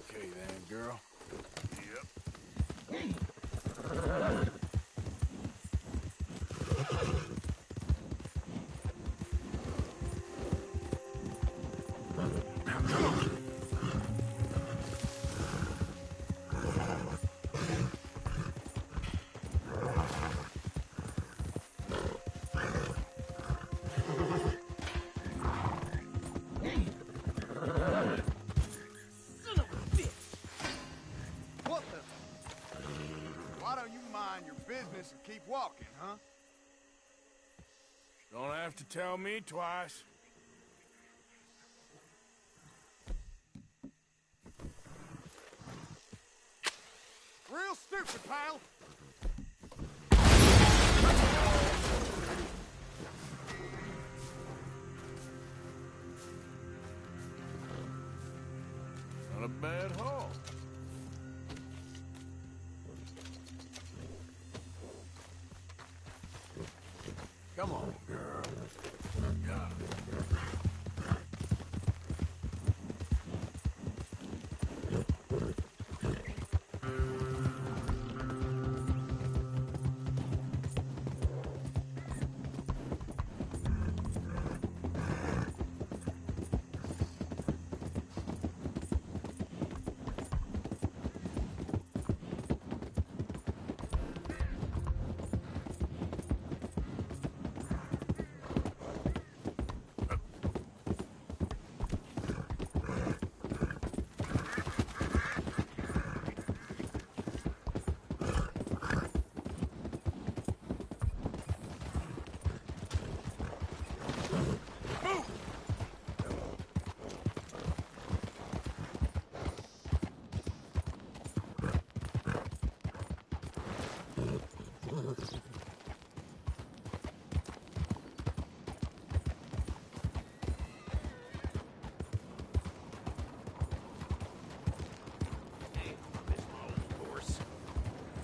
Okay then, girl. Yep. What the? Why don't you mind your business and keep walking, huh? Don't have to tell me twice. Real stupid, pal. Not a bad haul. Come on, girl. Yeah.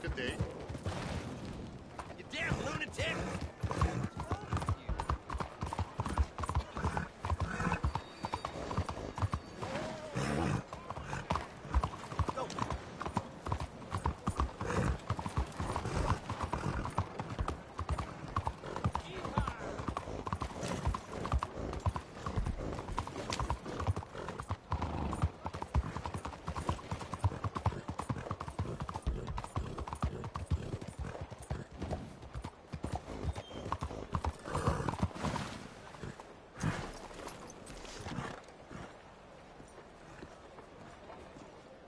Good day. You damn lunatic!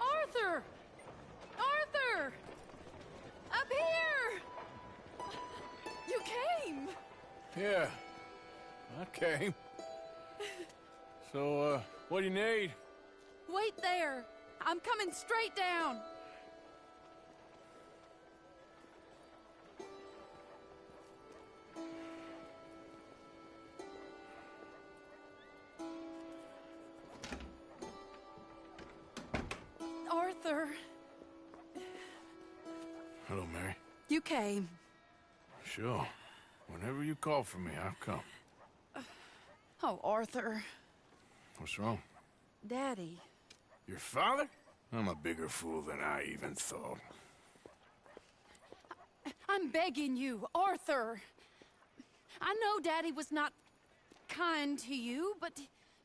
Arthur! Arthur! Up here! You came! Yeah, I came. So, what do you need? Wait there! I'm coming straight down! Arthur, Hello, Mary. you came. Sure. Whenever you call for me, I'll come. Oh, Arthur. What's wrong? Daddy. Your father? I'm a bigger fool than I even thought. I'm begging you, Arthur. I know Daddy was not kind to you, but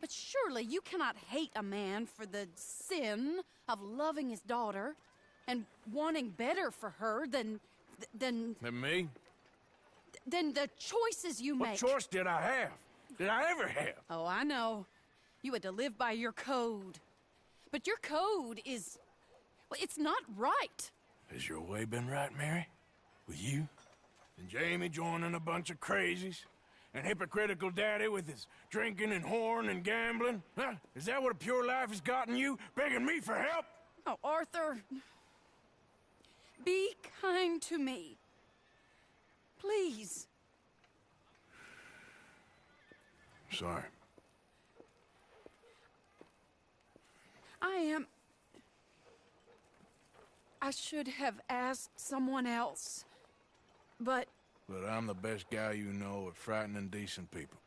surely you cannot hate a man for the sin of loving his daughter and wanting better for her than Than me? the choices you What make. choice did I have? Did I ever have? Oh, I know. You had to live by your code. But your code is... well, it's not right. Has your way been right, Mary? With you? And Jamie joining a bunch of crazies? And hypocritical daddy with his drinking and whoring and gambling? Huh? Is that what a pure life has gotten you? Begging me for help? Oh, Arthur. Be kind to me. Please. Sorry. I should have asked someone else. But But I'm the best guy you know at frightening decent people.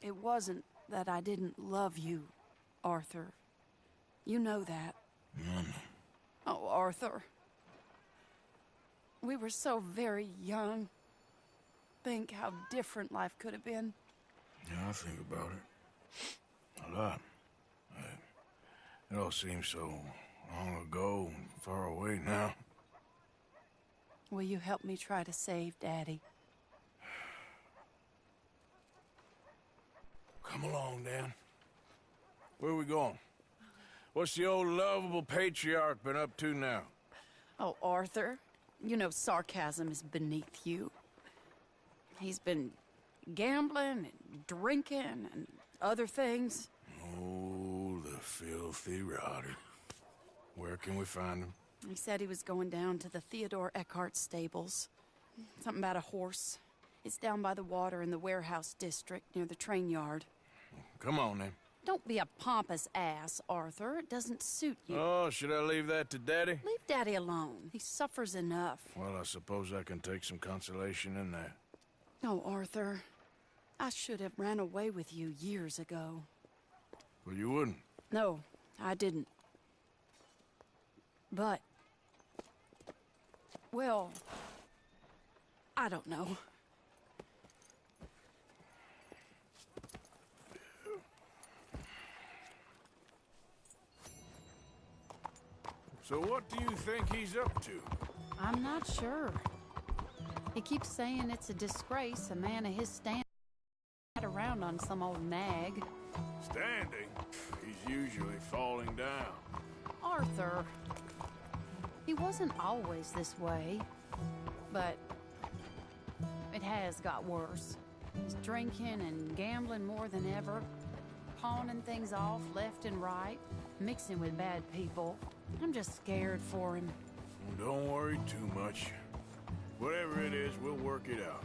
it wasn't that I didn't love you. Arthur. You know that. No, no. Oh, Arthur. We were so very young. Think how different life could have been. Yeah, I think about it. A lot. It all seems so long ago and far away now. Will you help me try to save Daddy? Come along, Dan. Where are we going? What's the old lovable patriarch been up to now? Oh, Arthur, you know sarcasm is beneath you. He's been gambling and drinking and other things. Oh, the filthy rotter. Where can we find him? He said he was going down to the Theodore Eckhart stables. Something about a horse. It's down by the water in the warehouse district near the train yard. Come on, then. Don't be a pompous ass, Arthur. It doesn't suit you. Oh, should I leave that to Daddy? Leave Daddy alone. He suffers enough. Well, I suppose I can take some consolation in that. No, Arthur. I should have ran away with you years ago. Well, you wouldn't. No, I didn't. But... well... I don't know. So what do you think he's up to? I'm not sure. He keeps saying it's a disgrace a man of his standing around on some old nag. Standing? He's usually falling down. Arthur. He wasn't always this way, but it has got worse. He's drinking and gambling more than ever, pawning things off left and right, mixing with bad people. I'm just scared for him. Don't worry too much. Whatever it is, we'll work it out.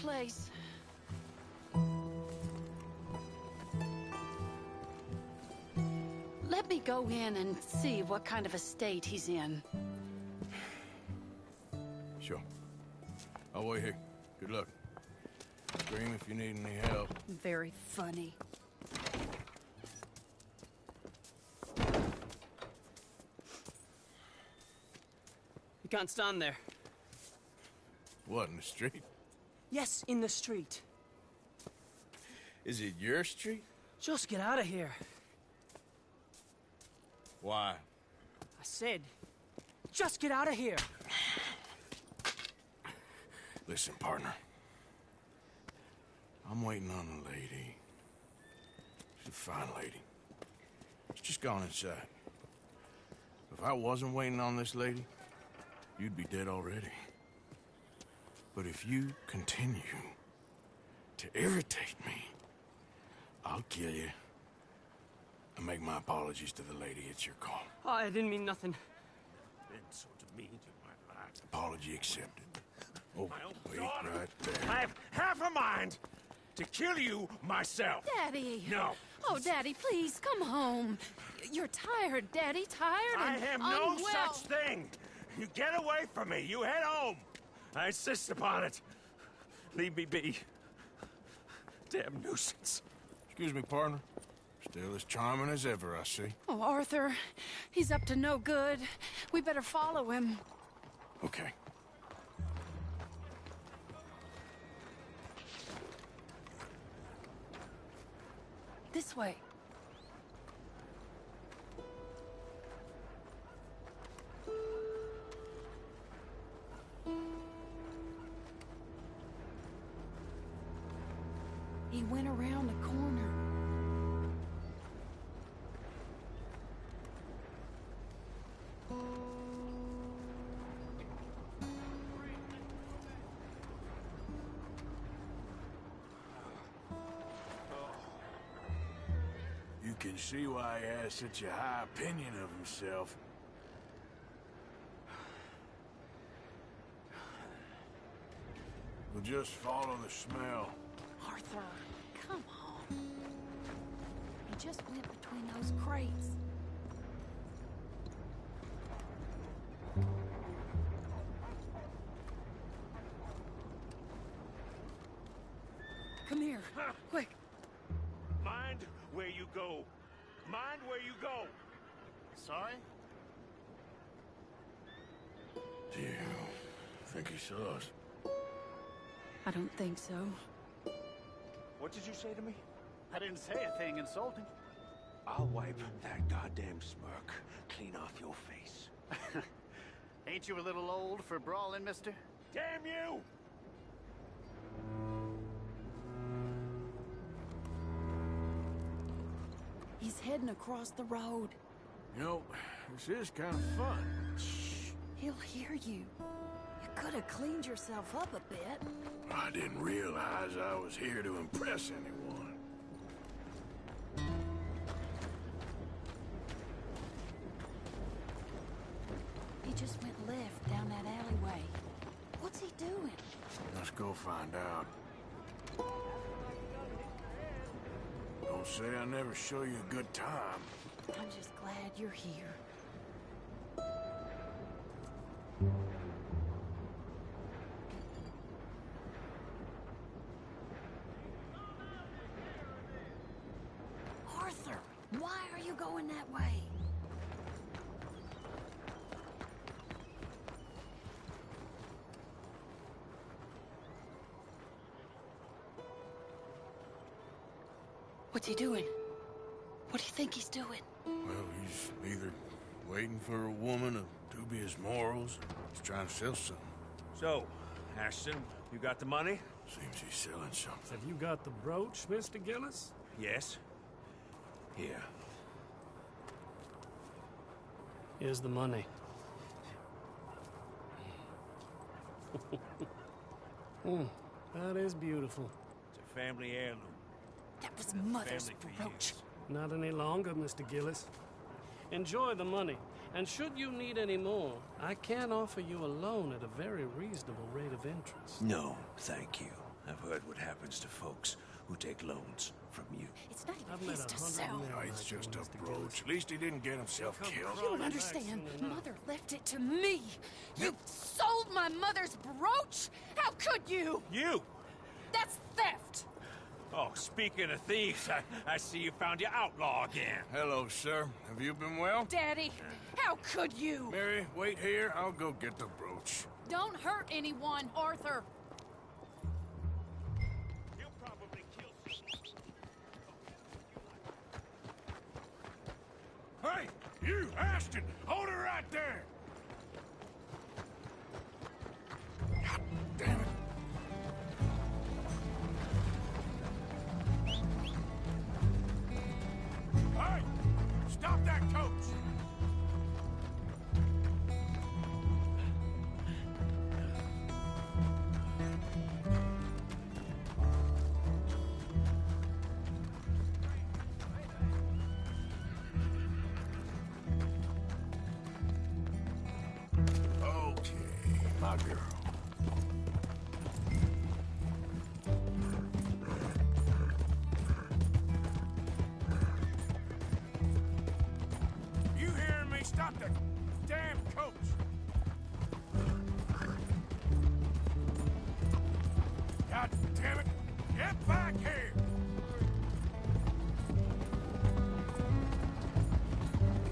place. Let me go in and see what kind of a state he's in. Sure. I'll wait here. Good luck. Scream if you need any help. Very funny. You can't stand there. What, in the street? Yes, in the street. Is it your street? Just get out of here. Why? I said, just get out of here. Listen, partner. I'm waiting on a lady. She's a fine lady. She's just gone inside. If I wasn't waiting on this lady, you'd be dead already. But if you continue to irritate me, I'll kill you and make my apologies to the lady. It's your call. Oh, I didn't mean nothing. Been so demeaned in my life. Apology accepted. Oh, wait right there. I have half a mind to kill you myself. Daddy! No. Oh, Daddy, please, come home. You're tired, Daddy, tired I and have no unwell. such thing. You get away from me. You head home. I insist upon it. Leave me be. Damn nuisance. Excuse me, partner. Still as charming as ever, I see. Oh, Arthur, he's up to no good. We better follow him. Okay. This way. He went around the corner. You can see why he has such a high opinion of himself. We'll just follow the smell. Arthur, come on. He just went between those crates. Come here, quick. Mind where you go. Mind where you go. Sorry? Do you think he saw us? I don't think so. What did you say to me? I didn't say a thing insulting. I'll wipe that goddamn smirk clean off your face. Ain't you a little old for brawling, mister? Damn you! He's heading across the road. You know, this is kind of fun. Shh, he'll hear you. You could have cleaned yourself up a bit. I didn't realize I was here to impress anyone. He just went left down that alleyway. What's he doing? Let's go find out. Don't say I never show you a good time. I'm just glad you're here. Arthur, why are you going that way? What's he doing? What do you think he's doing? Well, he's either waiting for a woman of dubious morals, or he's trying to sell something. So, Ashton, you got the money? Seems he's selling something. Have you got the brooch, Mr. Gillis? Yes. Here. Here's the money. That is beautiful. It's a family heirloom. That was Mother's Family for brooch. years. Not any longer, Mr. Gillis. Enjoy the money. And should you need any more, I can offer you a loan at a very reasonable rate of interest. No, thank you. I've heard what happens to folks who take loans from you. It's not I've even met his to 100 sell. men No, it's like just you, a Mr. brooch. Gillis. At least he didn't get himself Come killed. You crawling don't back understand. soon enough. Mother left it to me. You sold my mother's brooch? How could you? You! That's theft. Oh, speaking of thieves, I see you found your outlaw again. Hello, sir. Have you been well? Daddy, how could you? Mary, wait here. I'll go get the brooch. Don't hurt anyone, Arthur. He'll probably kill Hey, you, Ashton! Hold her right there! God damn it. Hey! Stop that coach! Okay, my girl. You hearing me? Stop the damn coach! God damn it! Get back here!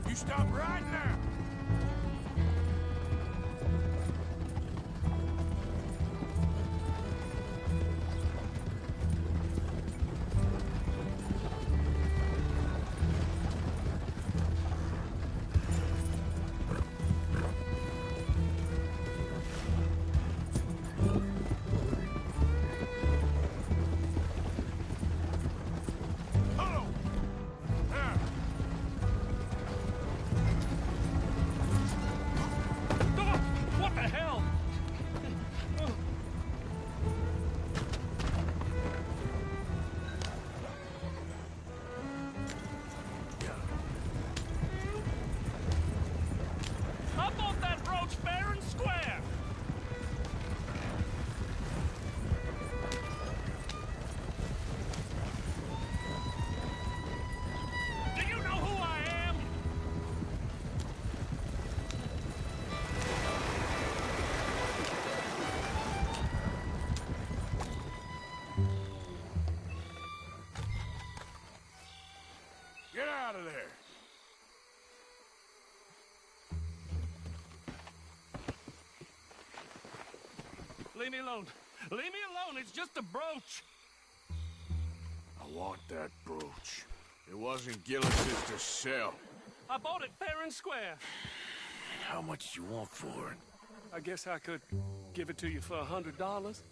You stop right now! Hello! Now! What the hell? I bought that brooch fair and square. Do you know who I am? Get out of there! Leave me alone. Leave me alone. It's just a brooch. I want that brooch. It wasn't Gillis's to sell. I bought it fair and square. How much do you want for it? I guess I could give it to you for $100.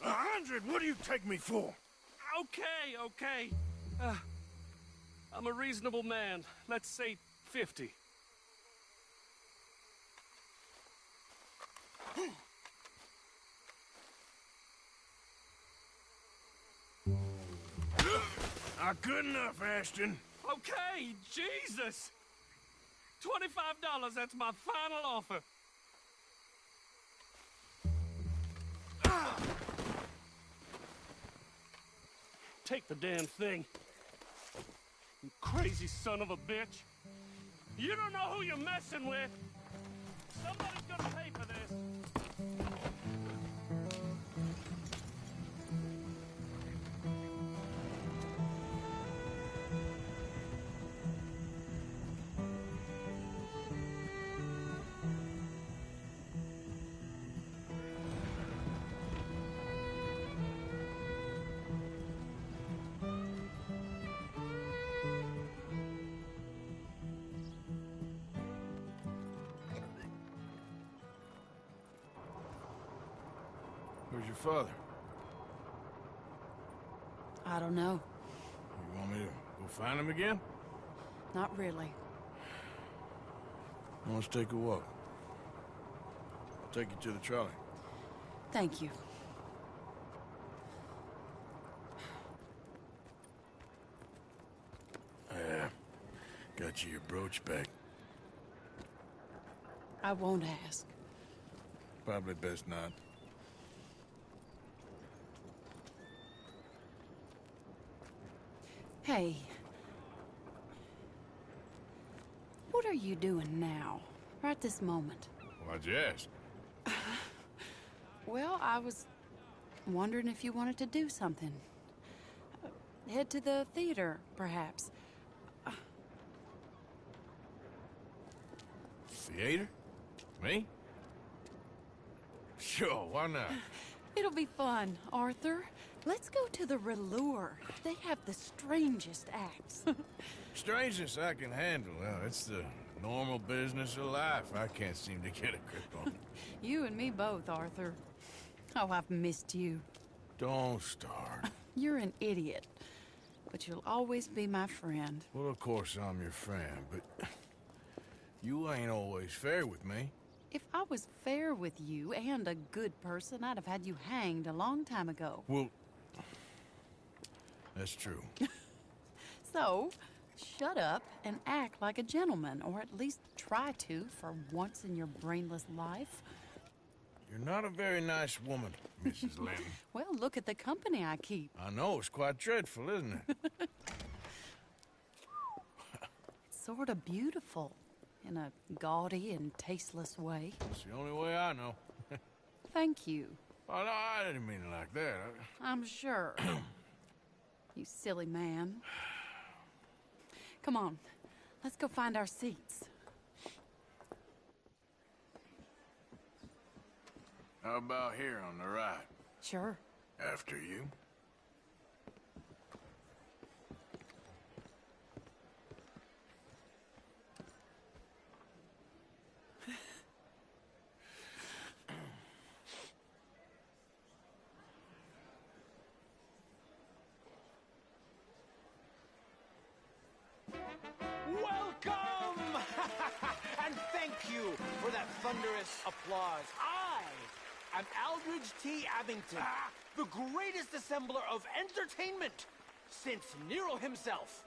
100? What do you take me for? Okay, okay. I'm a reasonable man. Let's say 50. Not good enough, Ashton. Okay, Jesus! $25, that's my final offer. Take the damn thing. You crazy son of a bitch. You don't know who you're messing with. Somebody's gonna pay for this. Where's your father? I don't know. You want me to go find him again? Not really. Let's take a walk. I'll take you to the trolley. Thank you. Got you your brooch back. I won't ask. Probably best not. Hey. What are you doing now? Right this moment? Why'd you ask? Well, I was wondering if you wanted to do something. Head to the theater, perhaps. Theater? Me? Sure, why not? It'll be fun, Arthur. Let's go to the Relure. They have the strangest acts. Strangeness I can handle. Well, it's the normal business of life. I can't seem to get a grip on. You and me both, Arthur. Oh, I've missed you. Don't start. You're an idiot. But you'll always be my friend. Well, of course I'm your friend, but you ain't always fair with me. If I was fair with you and a good person, I'd have had you hanged a long time ago. Well, that's true. So, shut up and act like a gentleman, or at least try to for once in your brainless life. You're not a very nice woman, Mrs. Lynn. Well, look at the company I keep. I know, it's quite dreadful, isn't it? It's sort of beautiful, in a gaudy and tasteless way. It's the only way I know. Thank you. Oh, no, I didn't mean it like that. I'm sure. You silly man. Come on, let's go find our seats. How about here on the right? Sure. After you. Welcome! And thank you for that thunderous applause. I am Aldridge T. Abington, the greatest assembler of entertainment since Nero himself.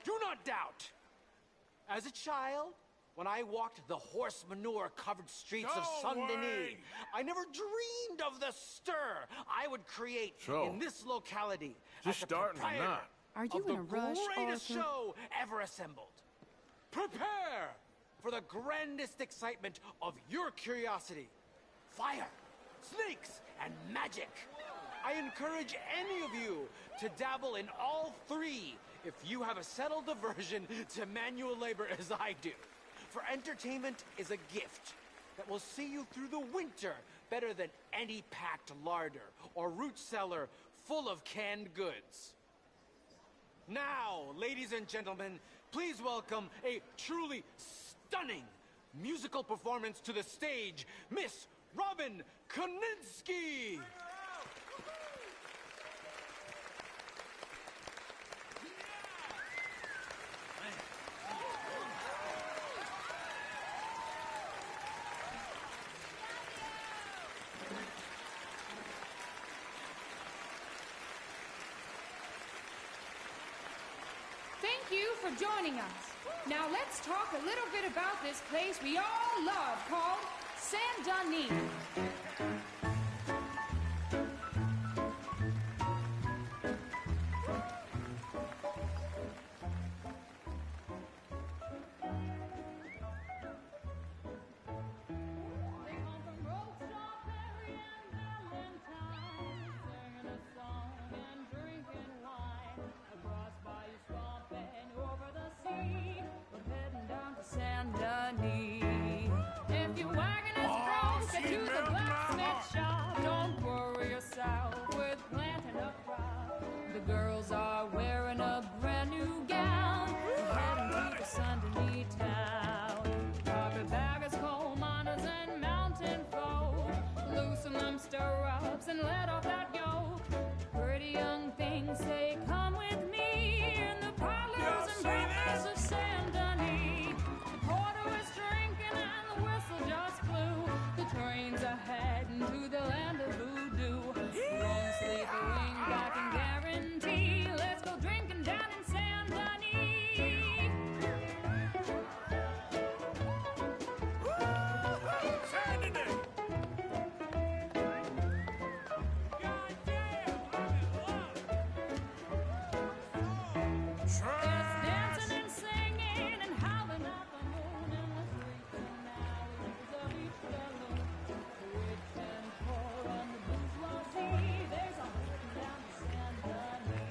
Do not doubt. As a child, when I walked the horse manure-covered streets of Saint-Denis, I never dreamed of the stir I would create in this locality. Just starting or not? Are you in a rush, The greatest Arthur? show ever assembled. Prepare for the grandest excitement of your curiosity. Fire, snakes, and magic. I encourage any of you to dabble in all three if you have a settled aversion to manual labor as I do. For entertainment is a gift that will see you through the winter better than any packed larder or root cellar full of canned goods. Now, ladies and gentlemen, please welcome a truly stunning musical performance to the stage, Miss Robin Koninsky! Thank you for joining us. Now let's talk a little bit about this place we all love called Saint-Denis. Saint-Denis. If your wagon is broke, get to the blacksmith shop. Don't worry yourself with planting a crop. The girls are wearing a brand new gown, heading to the Saint-Denis town. Carpetbaggers, coal miners, and mountain folk, loosen them stirrups and let off that yoke. Pretty young things say, come with me in the parlors and bars of Saint-Denis. Porter was drinking and the whistle just blew. The trains are heading to the land of voodoo. Long sleep wing, I can guarantee. Let's go drinking down in Saint-Denis. Saint-Denis! There's dancing and singing and howling at the moon and the sleeping hours of each fellow. The rich and poor and the bourgeoisie, there's a holding down the Saint-Denis.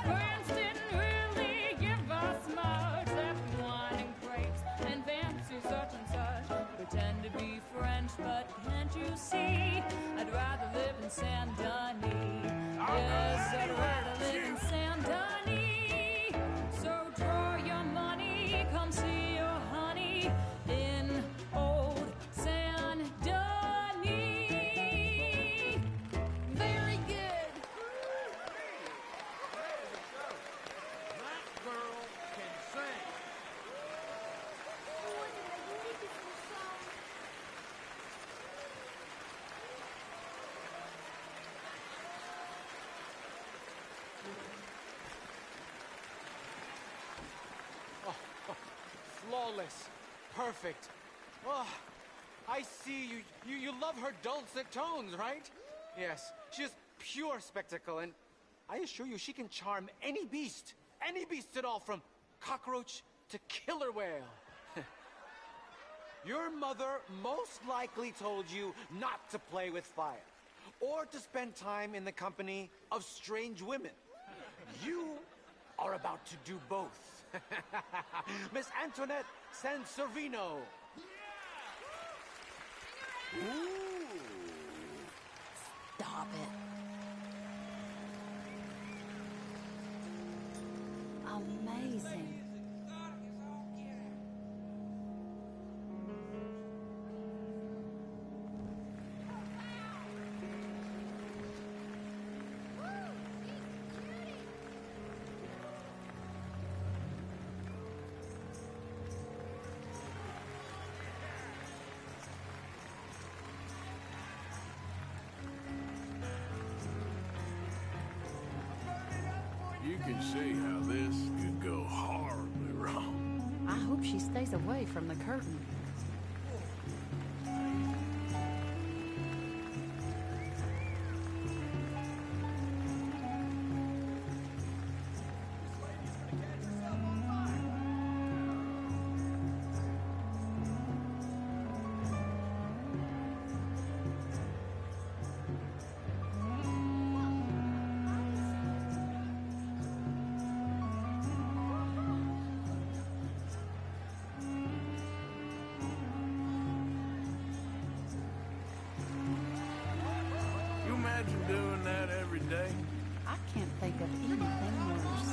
France didn't really give us much, except wine and grapes and fancy such and such. Pretend to be French, but can't you see? I'd rather live in Saint-Denis. Yes, I'd rather live in Saint-Denis. So draw your money, come see your honey in old Saint-Denis. Very good. That girl can sing. Flawless. Perfect. Oh, I see you love her dulcet tones, right? Yes, she's pure spectacle, and I assure you she can charm any beast at all, from cockroach to killer whale. Your mother most likely told you not to play with fire, or to spend time in the company of strange women. You are about to do both. Miss Antoinette Sanservino. Stop it. Amazing. You can see how this could go horribly wrong. I hope she stays away from the curtain. You imagine doing that every day? I can't think of anything worse.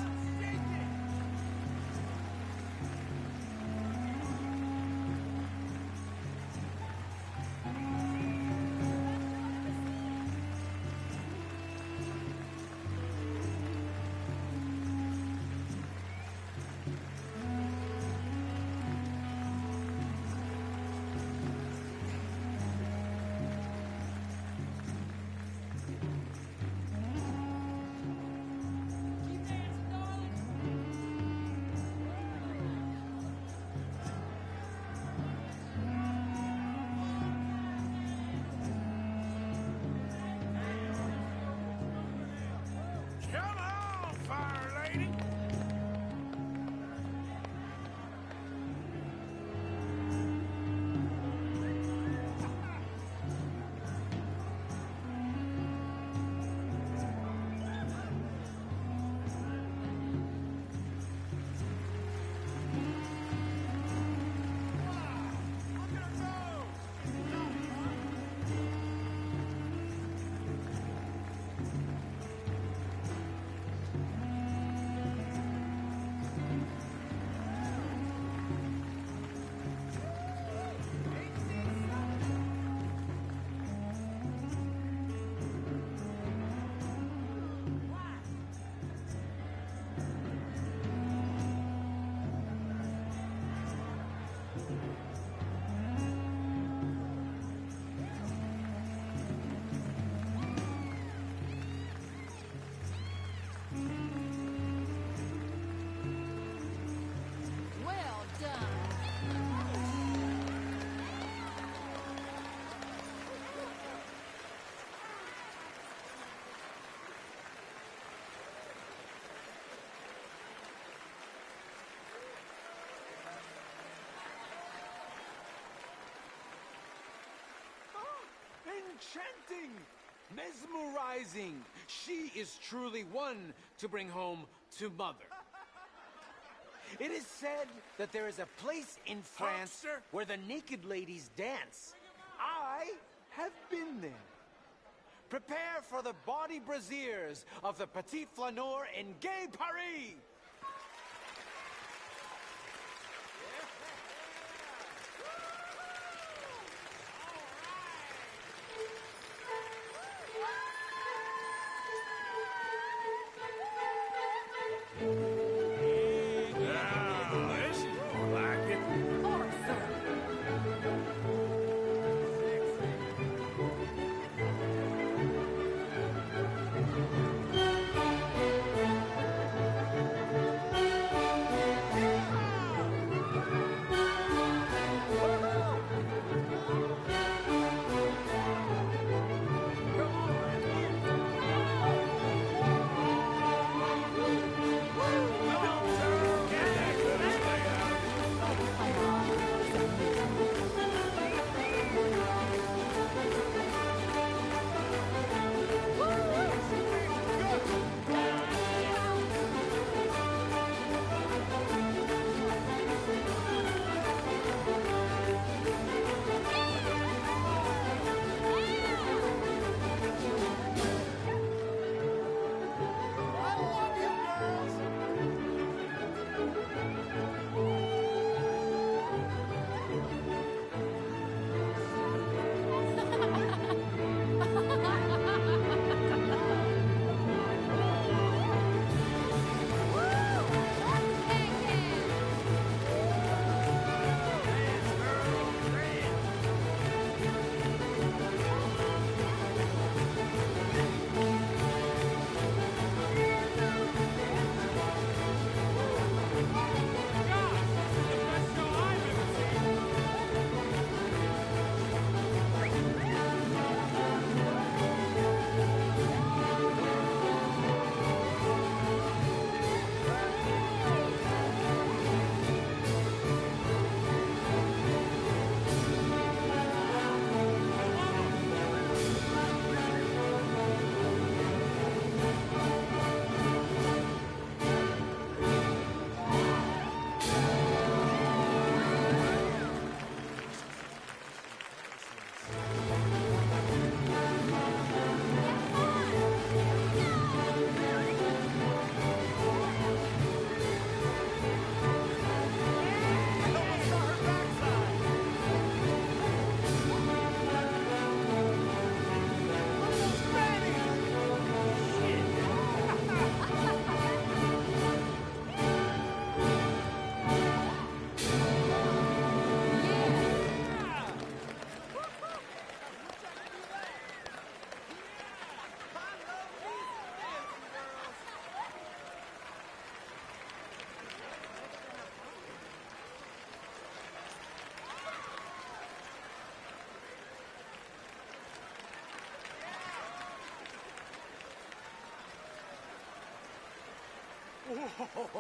enchanting, mesmerizing. She is truly one to bring home to mother. It is said that there is a place in France Huckster. where the naked ladies dance. I have been there. Prepare for the bawdy brassiers of the Petit Flaneur in Gay Paris! Now, this is more like it.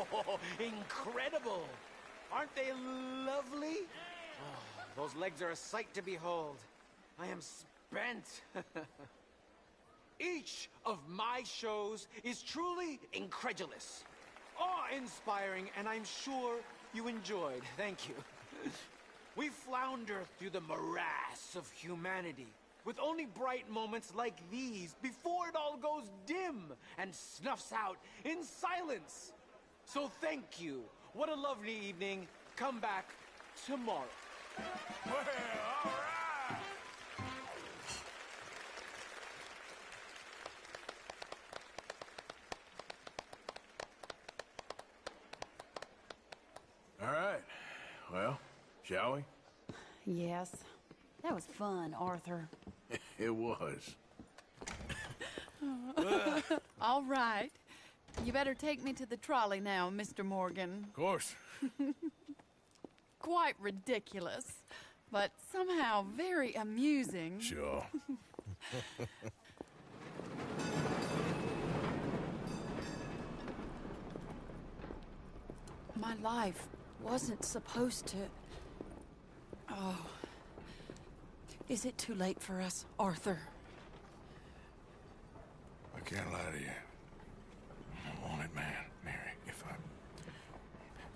Oh, incredible! Aren't they lovely? Oh, those legs are a sight to behold. I am spent. Each of my shows is truly incredulous, awe-inspiring, and I'm sure you enjoyed. Thank you. We flounder through the morass of humanity, with only bright moments like these before it all goes dim and snuffs out in silence. So thank you. What a lovely evening. Come back tomorrow. Well, all right. All right. Well, shall we? Yes. That was fun, Arthur. It was. All right. You better take me to the trolley now, Mr. Morgan. Of course. Quite ridiculous, but somehow very amusing. Sure. My life wasn't supposed to... Oh. Is it too late for us, Arthur? I can't lie to you. I'm a wanted man, Mary. If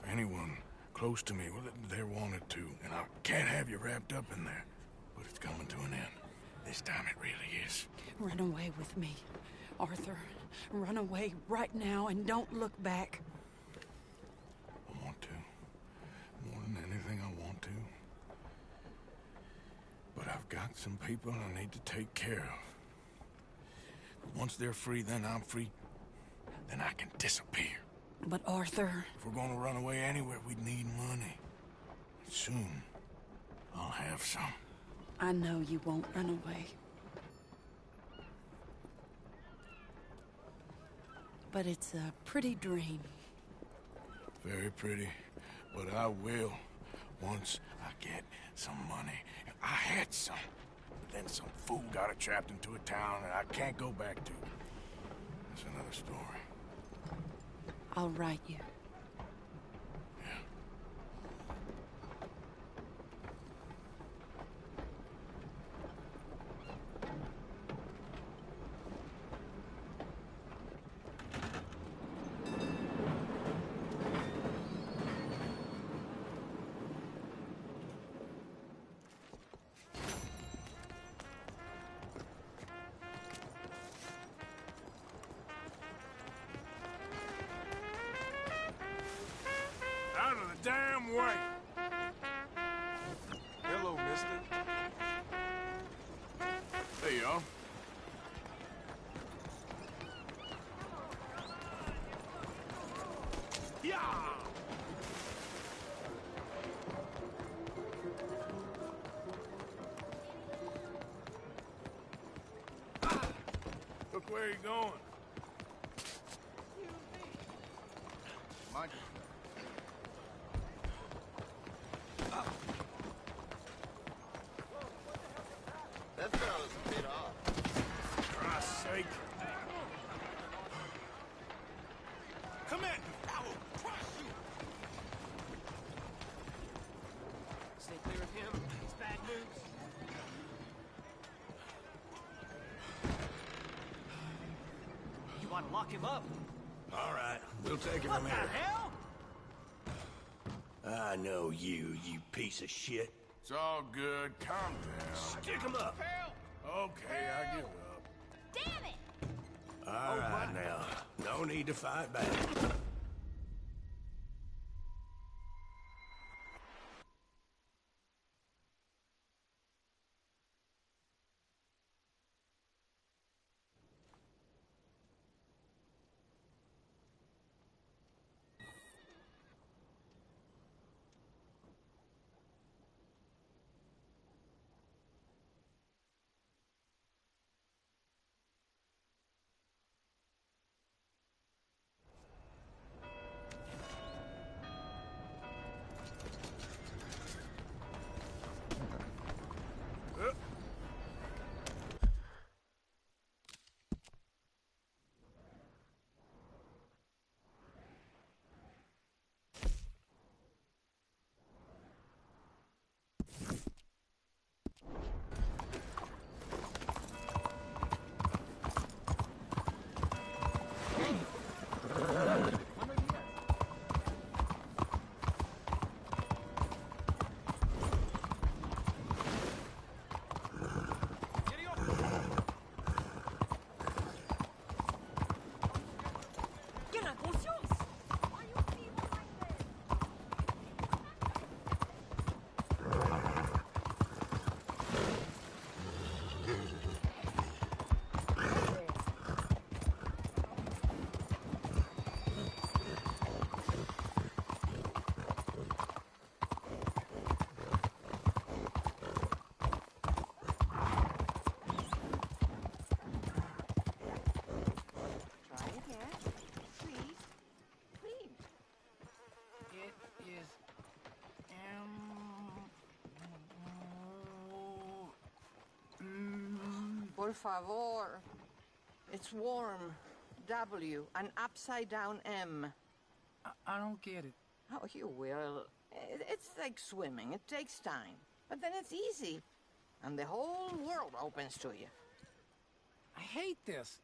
anyone close to me, well, they're wanted too, and I can't have you wrapped up in there. But it's coming to an end. This time it really is. Run away with me, Arthur. Run away right now and don't look back. I want to. More than anything, I want to. But I've got some people I need to take care of. Once they're free, then I'm free. Then I can disappear. But Arthur... If we're gonna run away anywhere, we'd need money. Soon, I'll have some. I know you won't run away. But it's a pretty dream. Very pretty. But I will, once I get some money. I had some. But then some fool got it trapped into a town that I can't go back to. That's another story. I'll write you. Yeah. Out of the damn way! Hello, mister. There you are. Yeah! Look where you're going. Mind you. That fellow's a bit off. For Christ's sake. Come in! I will crush you! Stay clear of him. He's bad news. You want to lock him up? All right, we'll take him What from the here. hell? I know you piece of shit. It's all good. Calm down. Stick him up. Okay, I give up. Damn it! All right, now. No need to fight back. Por favor. It's warm. W, an upside-down M. I don't get it. Oh, you will. It's like swimming. It takes time. But then it's easy. and the whole world opens to you. I hate this.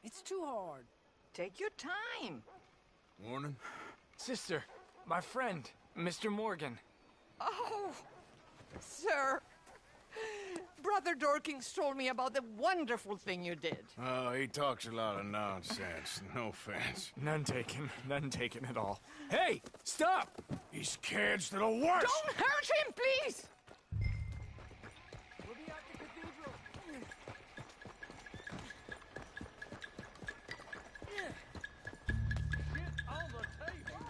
It's too hard. Take your time. Morning. Sister, my friend, Mr. Morgan. Oh, sir. Brother Dorkins told me about the wonderful thing you did. Oh, he talks a lot of nonsense. No offense. None taken at all. Hey, stop! These kids, they're the worst! Don't hurt him, please! We'll be at the cathedral. Get on the table!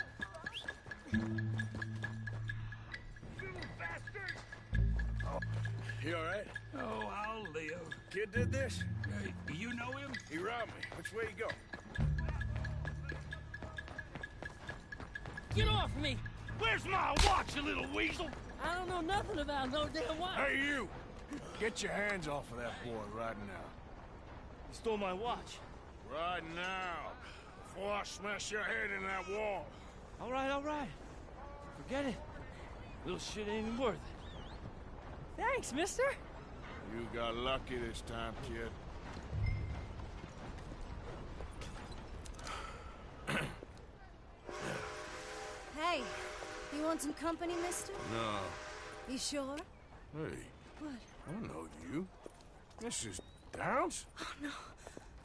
You bastards! You all right? Oh, I'll live. Kid did this? You know him? He robbed me. Which way you go? Get off me! Where's my watch, you little weasel? I don't know nothing about no damn watch. Hey, you! Get your hands off of that boy right now. You stole my watch. Right now. Before I smash your head in that wall. All right. Forget it. Little shit ain't even worth it. Thanks, mister. You got lucky this time, kid. Hey, you want some company, mister? No. You sure? Hey, What? I don't know you. This is Downs? Oh, no.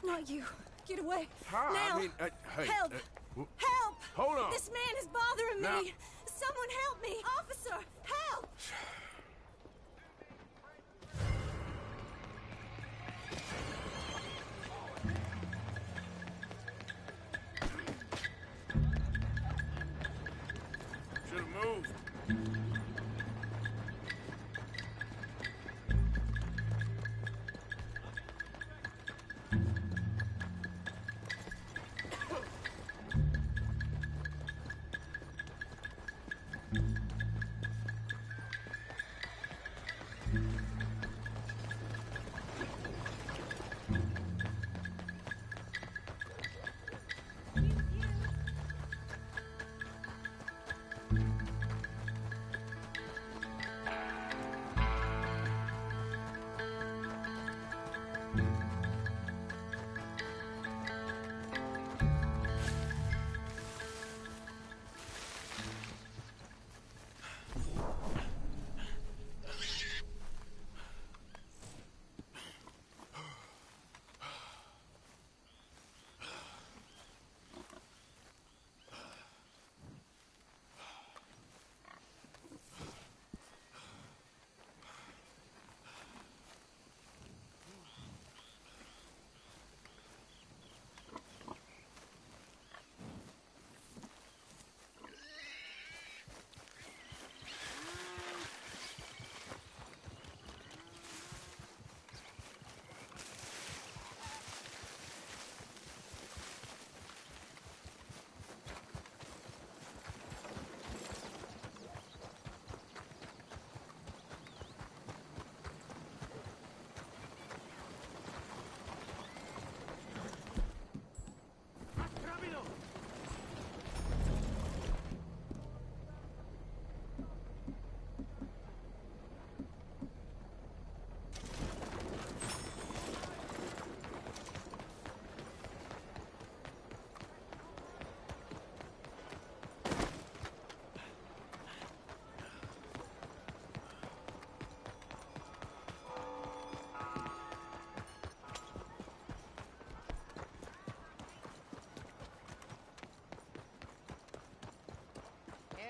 Not you. Get away. Hi, Now. I mean, hey. Help! Help! Hold on. This man is bothering Now- me. Someone help me. Officer, help! Should've moved.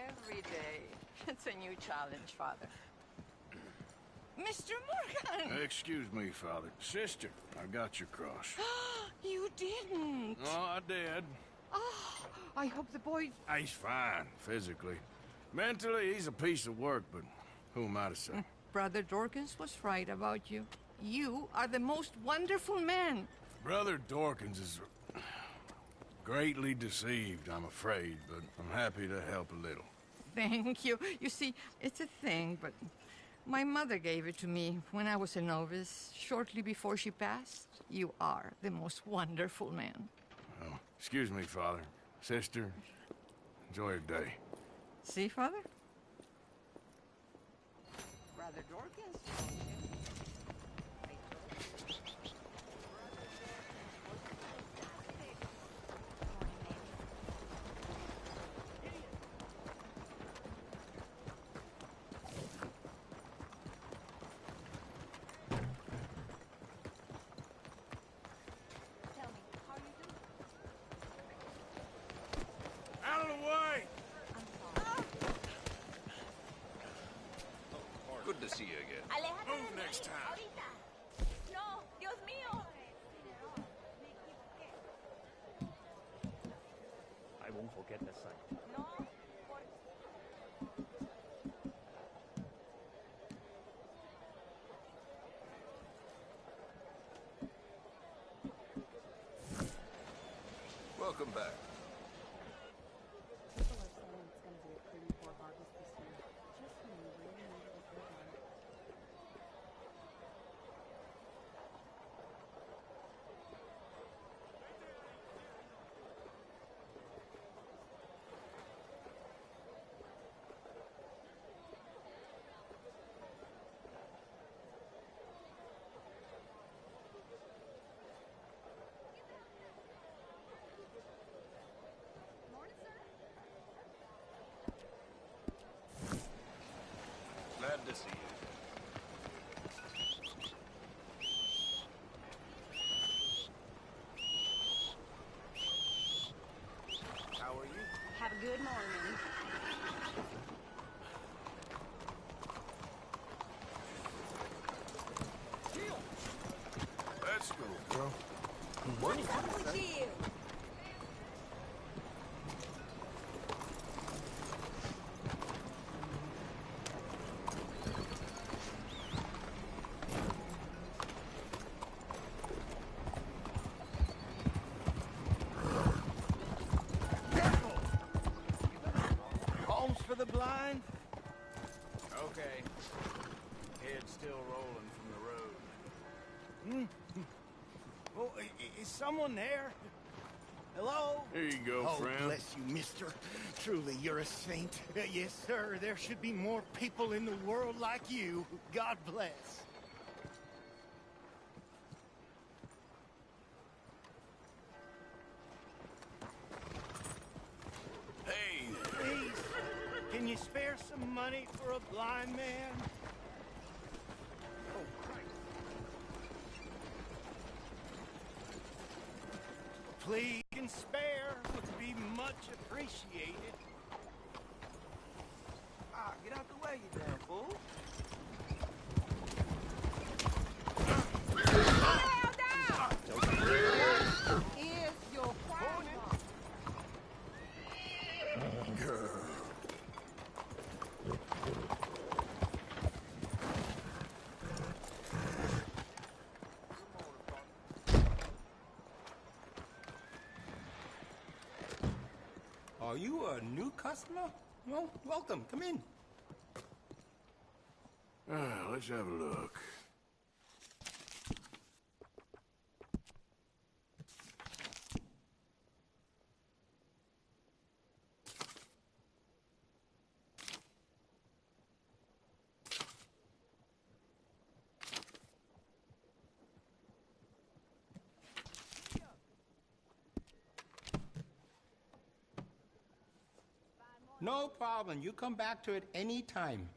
Every day. It's a new challenge, Father. Mr. Morgan! Excuse me, Father. Sister, I got your cross. You didn't! Oh, I did. Oh, I hope the boy... He's fine, physically. Mentally, he's a piece of work, but who am I to say? Brother Dorkins was right about you. You are the most wonderful man. Brother Dorkins is greatly deceived, I'm afraid, but I'm happy to help a little. Thank you. You see, it's a thing, but my mother gave it to me when I was a novice, shortly before she passed. You are the most wonderful man. Oh, excuse me, Father. Sister, enjoy your day. See, Father? Father Dorkins. Out of the way! Good to see you again. Move next time. No, Dios mío. I won't forget the sight. No. Welcome back. People are saying it's going to be a pretty poor harvest this year. Just when you really needed a good one. Glad to see you. How are you? Have a good morning. Let's go, girl. What's up with you? Homes for the blind? Okay. Head still rolling from the road. Oh, is someone there? Hello? Here you go, Oh, friend. bless you, mister. Truly, you're a saint. Yes, sir. There should be more people in the world like you. God bless. Hey, Please, can you spare some money for a blind man? Oh, Christ. Please, can spare would be much appreciated. Ah, get out the way, you damn fool. Is your crime? Are you a new customer? Well, welcome. Come in. let's have a look. No problem. You come back to it any time.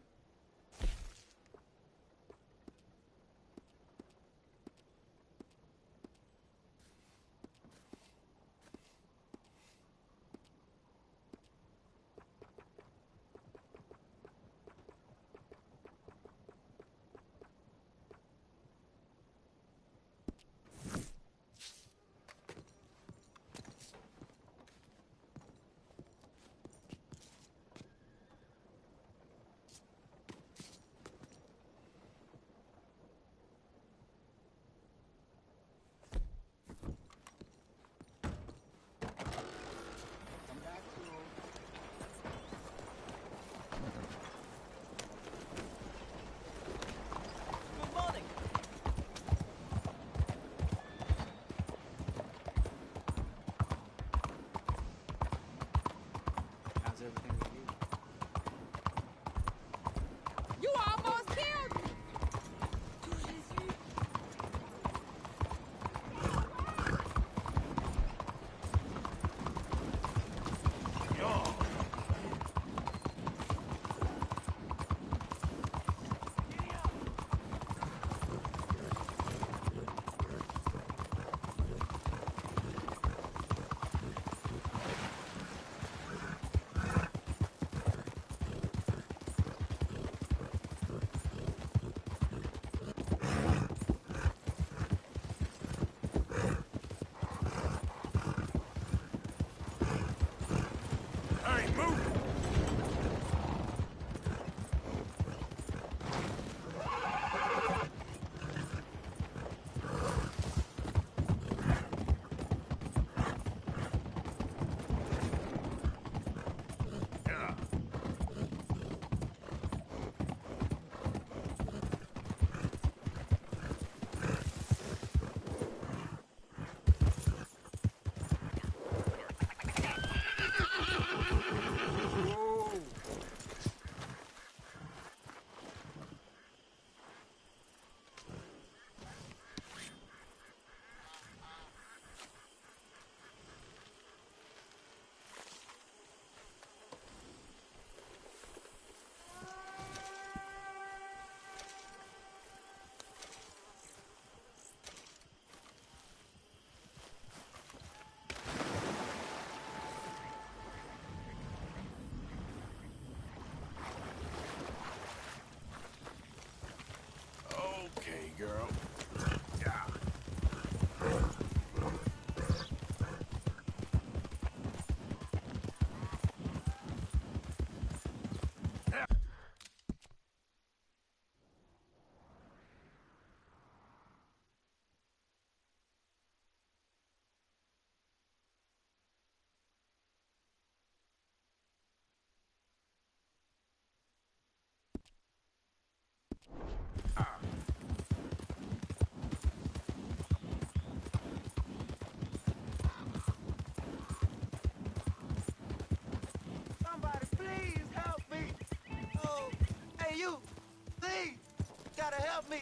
gotta help me.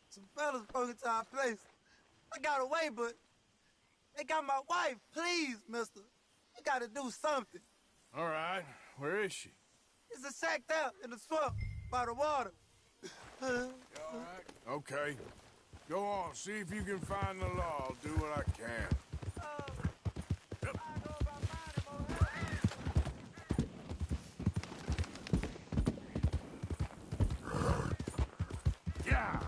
Some fellas broke into our place. I got away, but they got my wife. Please, mister. You gotta do something. All right. Where is she? It's a sacked out in the swamp by the water. All right. Okay. Go on. See if you can find the law. I'll do what I can. Yep. Yeah.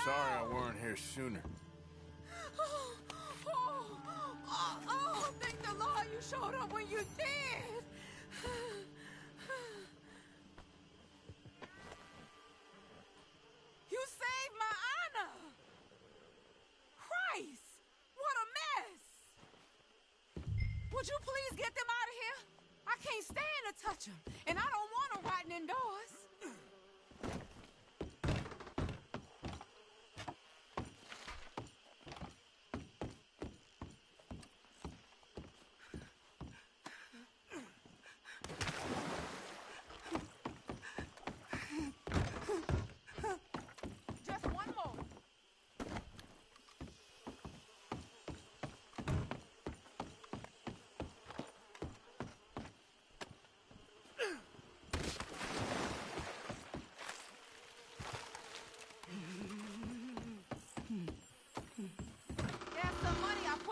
Sorry I weren't here sooner. Thank the Lord you showed up when you did. You saved my honor. Christ, what a mess. Would you please get them out of here? I can't stand to touch them, and I don't want them rotting indoors.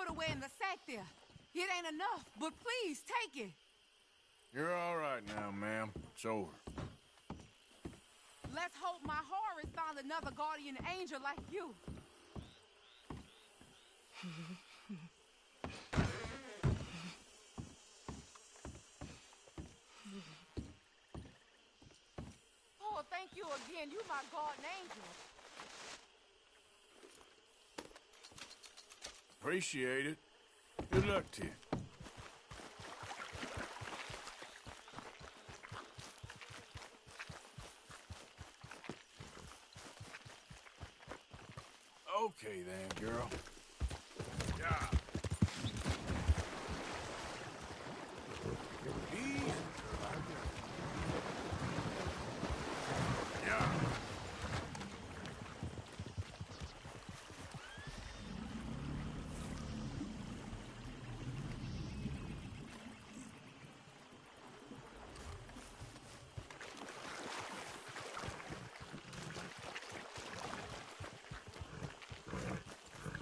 Away in the sack there. It ain't enough, but please take it. You're all right now, ma'am. It's over. Let's hope my Horace found another guardian angel like you. Oh, thank you again. You my guardian angel. Appreciate it. Good luck to you. Okay then, girl. Yeah. Easy. Yeah.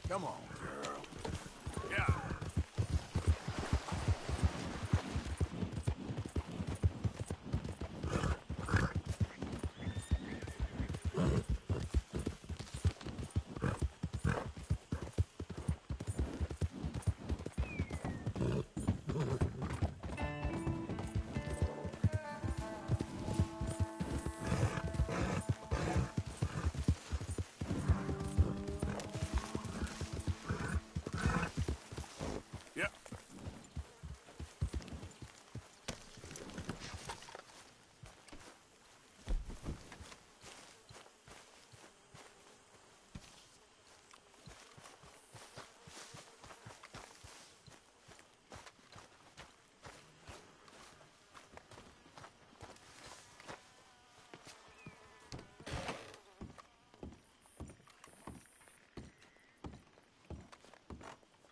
Come on, girl. Yeah.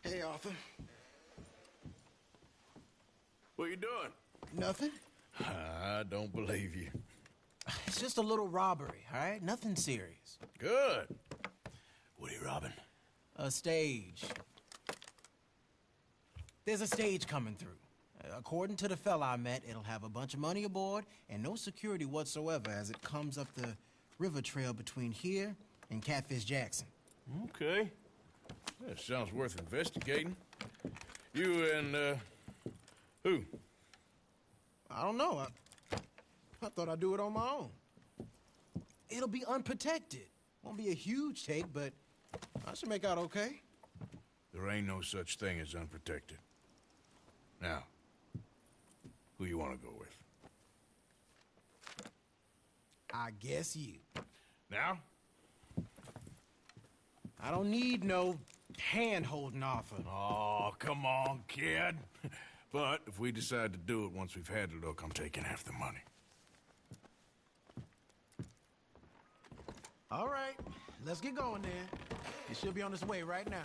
Hey, Arthur. What you doing? Nothing. I don't believe you. It's just a little robbery, all right? Nothing serious. Good. What are you robbing? A stage. There's a stage coming through. According to the fella I met, it'll have a bunch of money aboard and no security whatsoever as it comes up the river trail between here and Catfish Jackson. Okay. That sounds worth investigating. You and, who? I don't know. I thought I'd do it on my own. It'll be unprotected. Won't be a huge take, but I should make out okay. There ain't no such thing as unprotected. Now, who you want to go with? I guess you. Now? I don't need no hand-holding offer. Oh, come on, kid. But if we decide to do it once we've had a look, I'm taking half the money. All right, let's get going then. It should be on its way right now.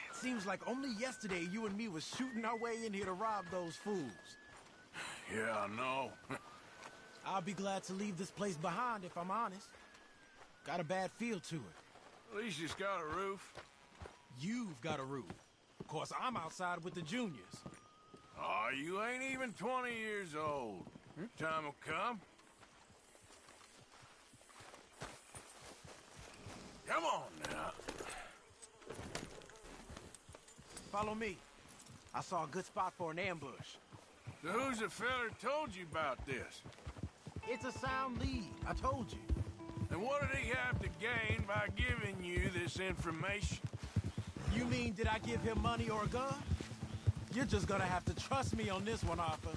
It seems like only yesterday you and me was shooting our way in here to rob those fools. Yeah, I know. I'll be glad to leave this place behind, if I'm honest. Got a bad feel to it. At least it's got a roof. You've got a roof. Of course, I'm outside with the juniors. Oh, you ain't even 20 years old. Time will come. Come on now. Follow me. I saw a good spot for an ambush. So who's the feller told you about this? It's a sound lead, I told you. And what did he have to gain by giving you this information? You mean, did I give him money or a gun? You're just gonna have to trust me on this one, Arthur.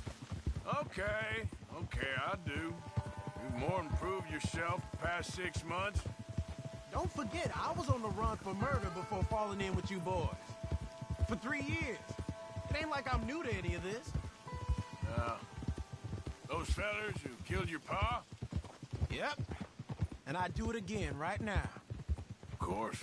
Okay, I do. You've more than proved yourself the past 6 months. Don't forget, I was on the run for murder before falling in with you boys. For 3 years. It ain't like I'm new to any of this. Those fellers who killed your pa? Yep. And I'd do it again right now. Of course.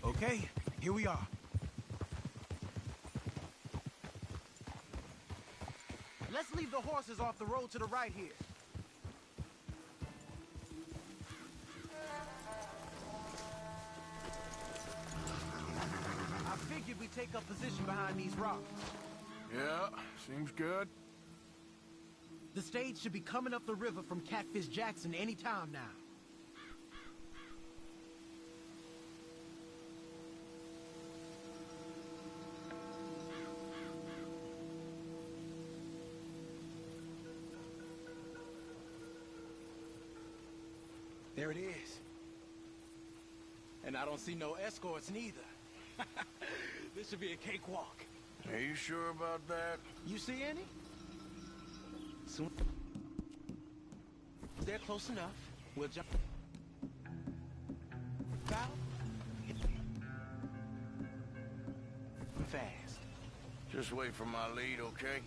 Okay, here we are. Let's leave the horses off the road to the right here. I figured we'd take up position behind these rocks. Yeah, seems good. The stage should be coming up the river from Catfish Jackson any time now. There it is. And I don't see no escorts neither. This should be a cakewalk. Are you sure about that? You see any? Soon. They're close enough. We'll jump. Out. Fast. Just wait for my lead, okay?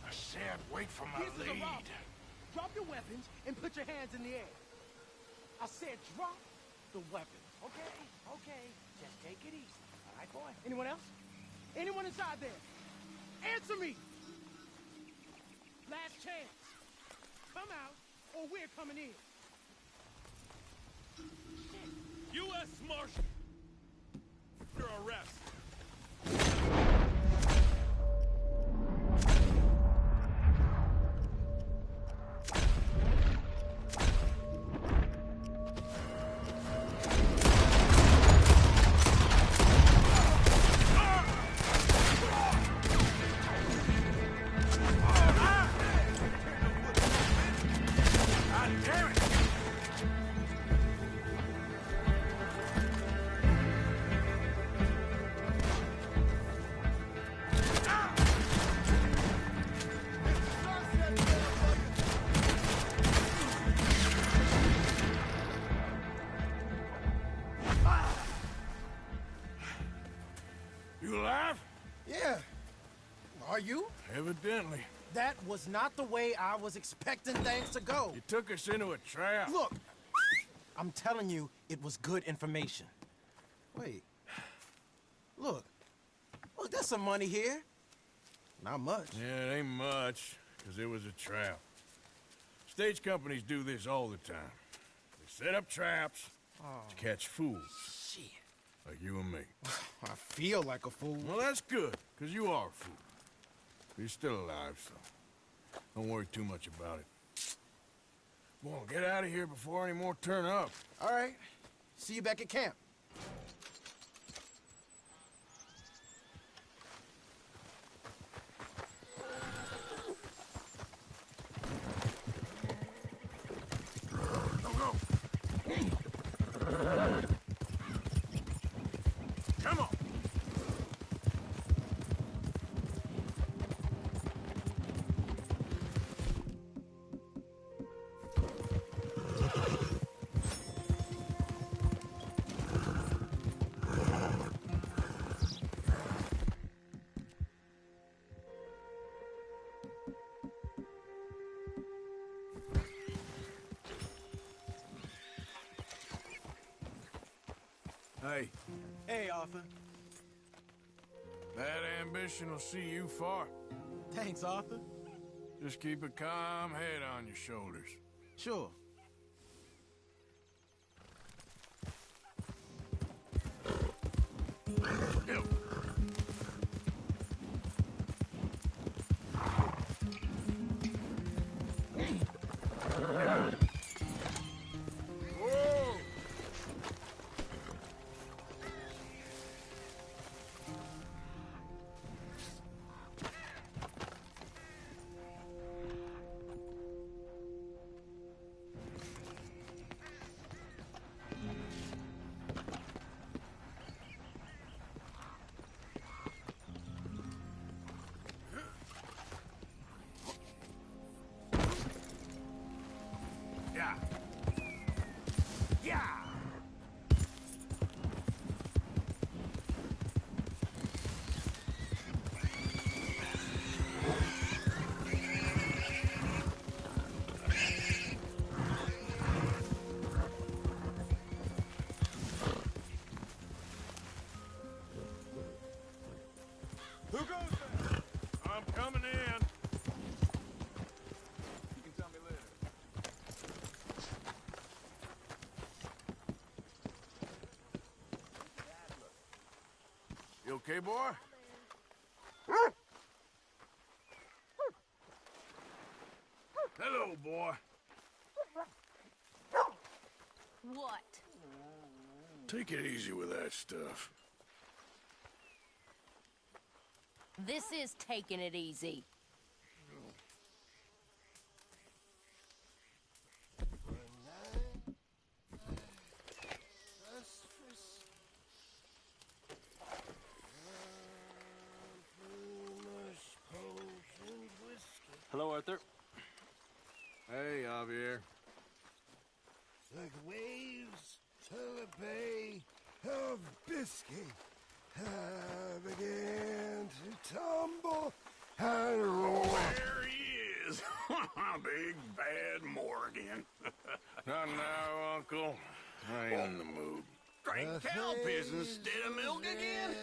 I said wait for my This is a lead. robbery. Drop your weapons and put your hands in the air. I said drop the weapons. Okay, okay. Just take it easy. All right, boy. Anyone else? Anyone inside there? Answer me! Last chance. Come out, or we're coming in. U.S. Marshal under arrest. Evidently. That was not the way I was expecting things to go. You took us into a trap. Look, I'm telling you, it was good information. Wait. Look, there's some money here. Not much. Yeah, it ain't much, because it was a trap. Stage companies do this all the time. They set up traps to catch fools. Shit. Like you and me. I feel like a fool. Well, that's good, because you are a fool. You're still alive, so don't worry too much about it. Come on, get out of here before any more turn up. All right. See you back at camp. Come on! Hey. Hey, Arthur. That ambition will see you far. Thanks, Arthur. Just keep a calm head on your shoulders. Sure. Go. Whoa! Yeah. Yeah. Who goes there? I'm coming in. You can tell me later. You okay, boy? Hello, boy. What? Take it easy with that stuff. This is taking it easy. Hello, Arthur. Hey, Javier. Like waves to the bay of Biscay, I began to tumble and roar. There he is. Big bad Morgan. Not now, Uncle. I ain't in the mood. Drink cow piss instead of milk again?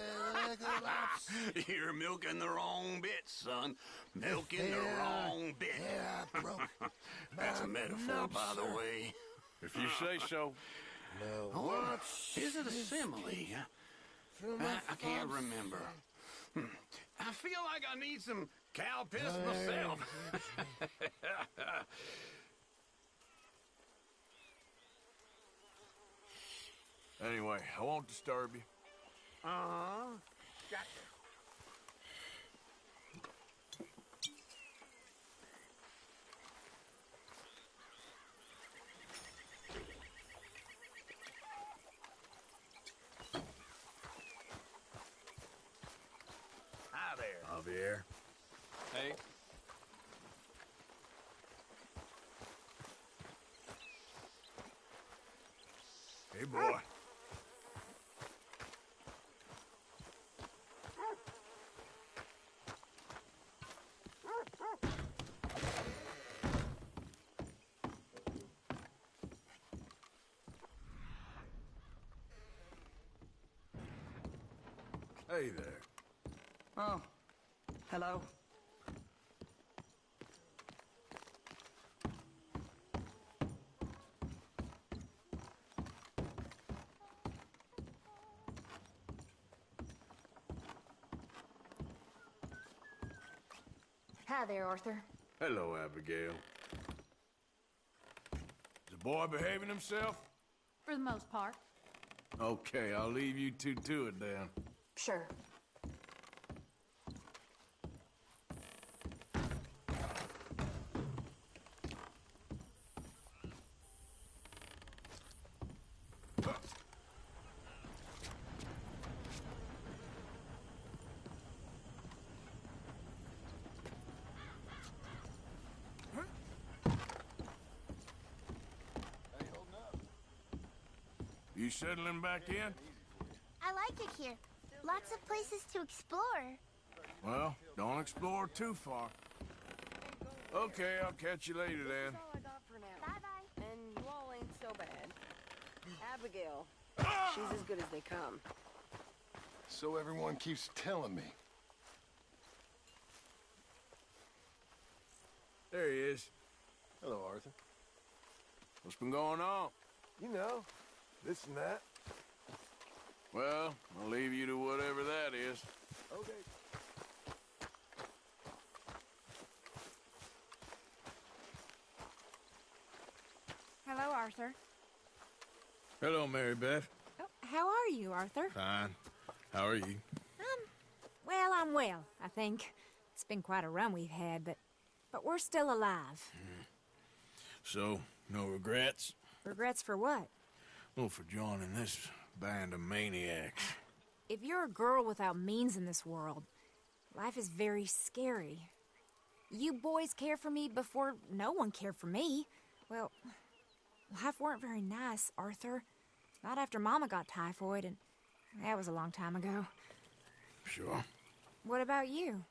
You're milking the wrong bit, son. Milking the wrong bit. That's a metaphor, by the way. If you say so. Oh, is it a simile? I can't remember. I feel like I need some cow piss myself. Anyway, I won't disturb you. Gotcha. Hi there. Javier. Hey. Hey, boy. Hey there. Oh, hello. Hi there, Arthur. Hello, Abigail. Is the boy behaving himself? For the most part. Okay, I'll leave you two to it then. Sure. You settling back in? I like it here. Lots of places to explore. Well, don't explore too far. Okay, I'll catch you later then. That's all I got for now. Bye-bye. And you all ain't so bad. Abigail, she's as good as they come. So everyone keeps telling me. There he is. Hello, Arthur. What's been going on? You know, this and that. Well, I'll leave you to whatever that is. Okay. Hello, Arthur. Hello, Mary Beth. Oh, how are you, Arthur? Fine. How are you? Well, I'm well, I think. It's been quite a run we've had, but we're still alive. So, no regrets? Regrets for what? Well, for joining this band of maniacs. If you're a girl without means in this world, life is very scary. You boys cared for me before no one cared for me. Well, life weren't very nice, Arthur. Not after Mama got typhoid, and that was a long time ago. Sure. What about you?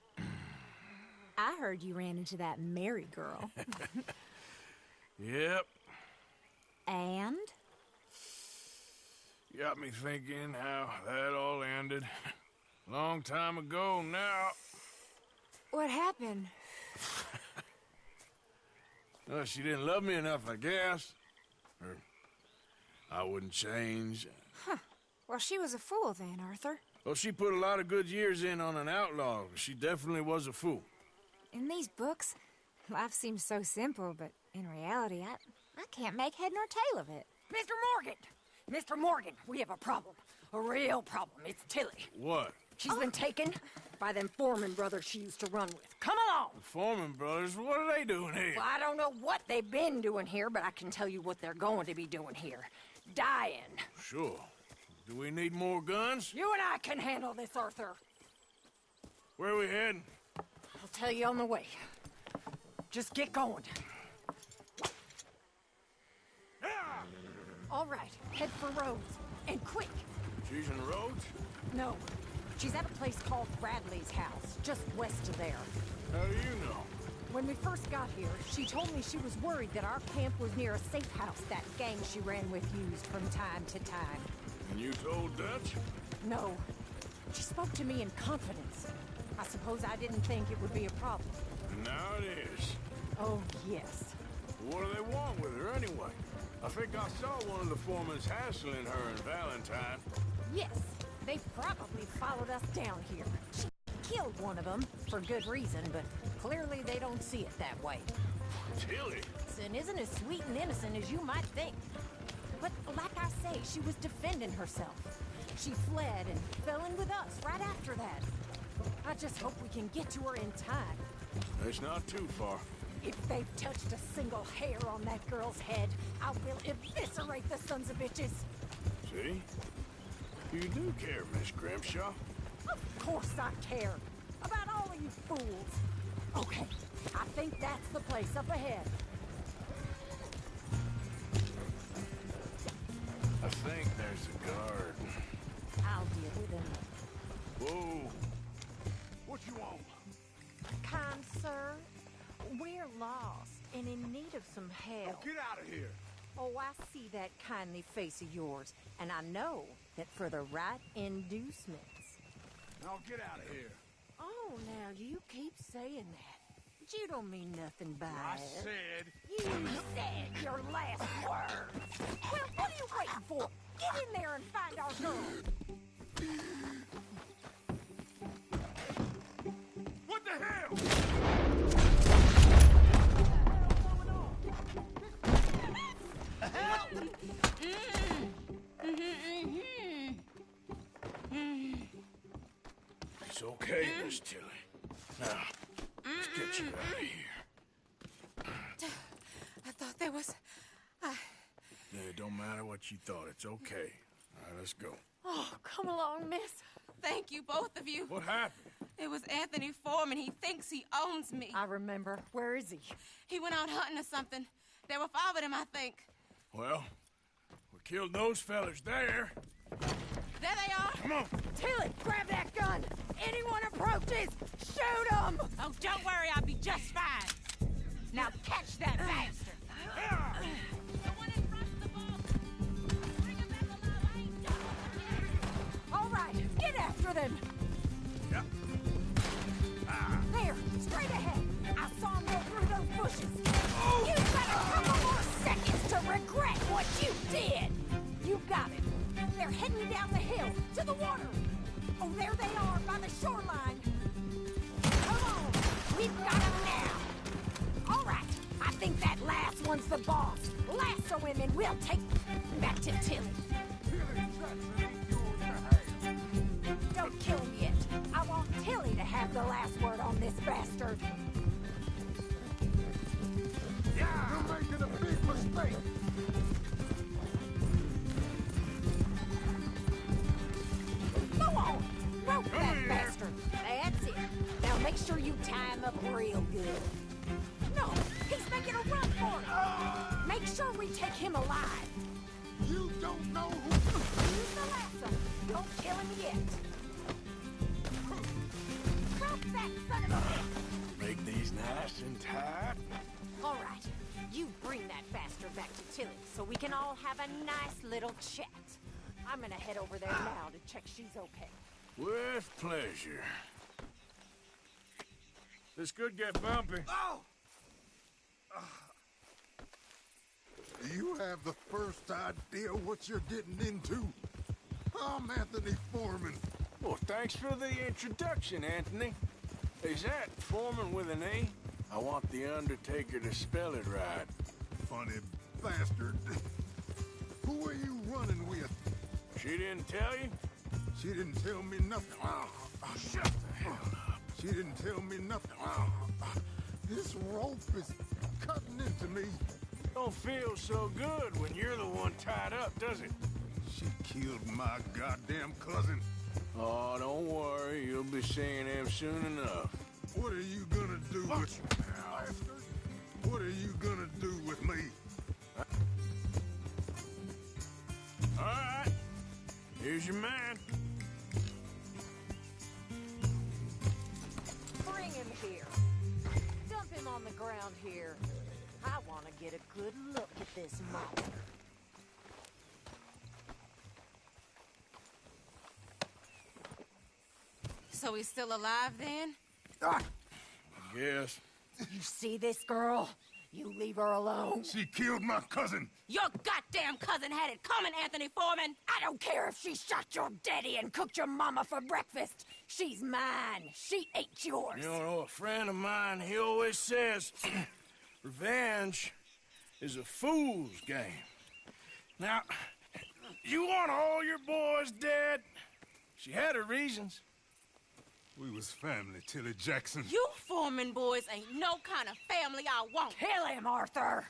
I heard you ran into that Mary girl. Yep. And? Got me thinking how that all ended. Long time ago now. What happened? Well, she didn't love me enough, I guess. Or I wouldn't change. Huh. Well, she was a fool then, Arthur. Well, she put a lot of good years in on an outlaw. She definitely was a fool. In these books, life seems so simple, but in reality, I can't make head nor tail of it. Mr. Morgan! Mr. Morgan, we have a problem. A real problem. It's Tilly. What? She's been taken by them Foreman brothers she used to run with. Come along! The Foreman brothers? What are they doing here? Well, I don't know what they've been doing here, but I can tell you what they're going to be doing here. Dying. Sure. Do we need more guns? You and I can handle this, Arthur. Where are we heading? I'll tell you on the way. Just get going. All right, head for Rhodes. And quick. She's in Rhodes? No. She's at a place called Bradley's house, just west of there. How do you know? When we first got here, she told me she was worried that our camp was near a safe house that gang she ran with used from time to time. And you told Dutch? No. She spoke to me in confidence. I suppose I didn't think it would be a problem. And now it is. Oh, yes. What do they want with her anyway? I think I saw one of the foremans hassling her and Valentine. Yes. They probably followed us down here. She killed one of them, for good reason, but clearly they don't see it that way. Tilly? Sin isn't as sweet and innocent as you might think. But like I say, she was defending herself. She fled and fell in with us right after that. I just hope we can get to her in time. It's not too far. If they've touched a single hair on that girl's head, I will eviscerate the sons of bitches. See? You do care, Miss Grimshaw. Of course I care. About all of you fools. Okay, I think that's the place up ahead. I think there's a guard. I'll deal with him. Whoa. What you want? Kind sir, we're lost and in need of some help. Oh, get out of here. Oh, I see that kindly face of yours, and I know that for the right inducements. Now get out of here. Oh, now you keep saying that. But you don't mean nothing by I it. said... You said your last words. Well, what are you waiting for? Get in there and find our girl. What the hell? It's okay, Miss Tilly. Now, let's get you out of here. I thought there was... Yeah, it don't matter what you thought. It's okay. All right, let's go. Oh, come along, miss. Thank you, both of you. What happened? It was Anthony Foreman. He thinks he owns me. I remember. Where is he? He went out hunting or something. There were 5 of them, I think. Well, we killed those fellas there. There they are. Come on. Tilly, grab that gun. Anyone approaches, shoot them. Oh, don't worry. I'll be just fine. Now catch that bastard. The one in front of the boat. Bring him back alive. I ain't done with him. All right, get after them. Yep. There, straight ahead. I saw him go through those bushes. You've got a couple more seconds to regret what you did. You got it. They're heading down the hill to the water. Oh, there they are by the shoreline. Come on, we've got them now. All right, I think that last one's the boss. Lasso him and we'll take back to Tilly. Don't kill him yet. I want Tilly to have the last word on this bastard. You're making a big mistake. Go on! Rope that bastard! That's it. Now make sure you tie him up real good. No, he's making a run for it! Make sure we take him alive. You don't know who... Use the lasso. Don't kill him yet. Rope that son of a bitch! Make these nice and tight. All right, you bring that bastard back to Tilly so we can all have a nice little chat. I'm gonna head over there now to check she's okay. With pleasure. This could get bumpy. Oh! Do you have the first idea what you're getting into? I'm Anthony Foreman. Well, thanks for the introduction, Anthony. Is that Foreman with an A? I want the Undertaker to spell it right. Funny bastard. Who are you running with? She didn't tell you? She didn't tell me nothing. Shut the hell up. She didn't tell me nothing. This rope is cutting into me. Don't feel so good when you're the one tied up, does it? She killed my goddamn cousin. Oh, don't worry. You'll be seeing him soon enough. What are you gonna do with... What are you gonna do with me? All right. Here's your man. Bring him here. Dump him on the ground here. I want to get a good look at this monster. So he's still alive then? I guess. You see this girl? You leave her alone. She killed my cousin. Your goddamn cousin had it coming, Anthony Foreman. I don't care if she shot your daddy and cooked your mama for breakfast. She's mine. She ain't yours. You know, a friend of mine, he always says, revenge is a fool's game. Now, you want all your boys dead? She had her reasons. We was family, Tilly Jackson. You Foreman boys ain't no kind of family I want. Kill him, Arthur.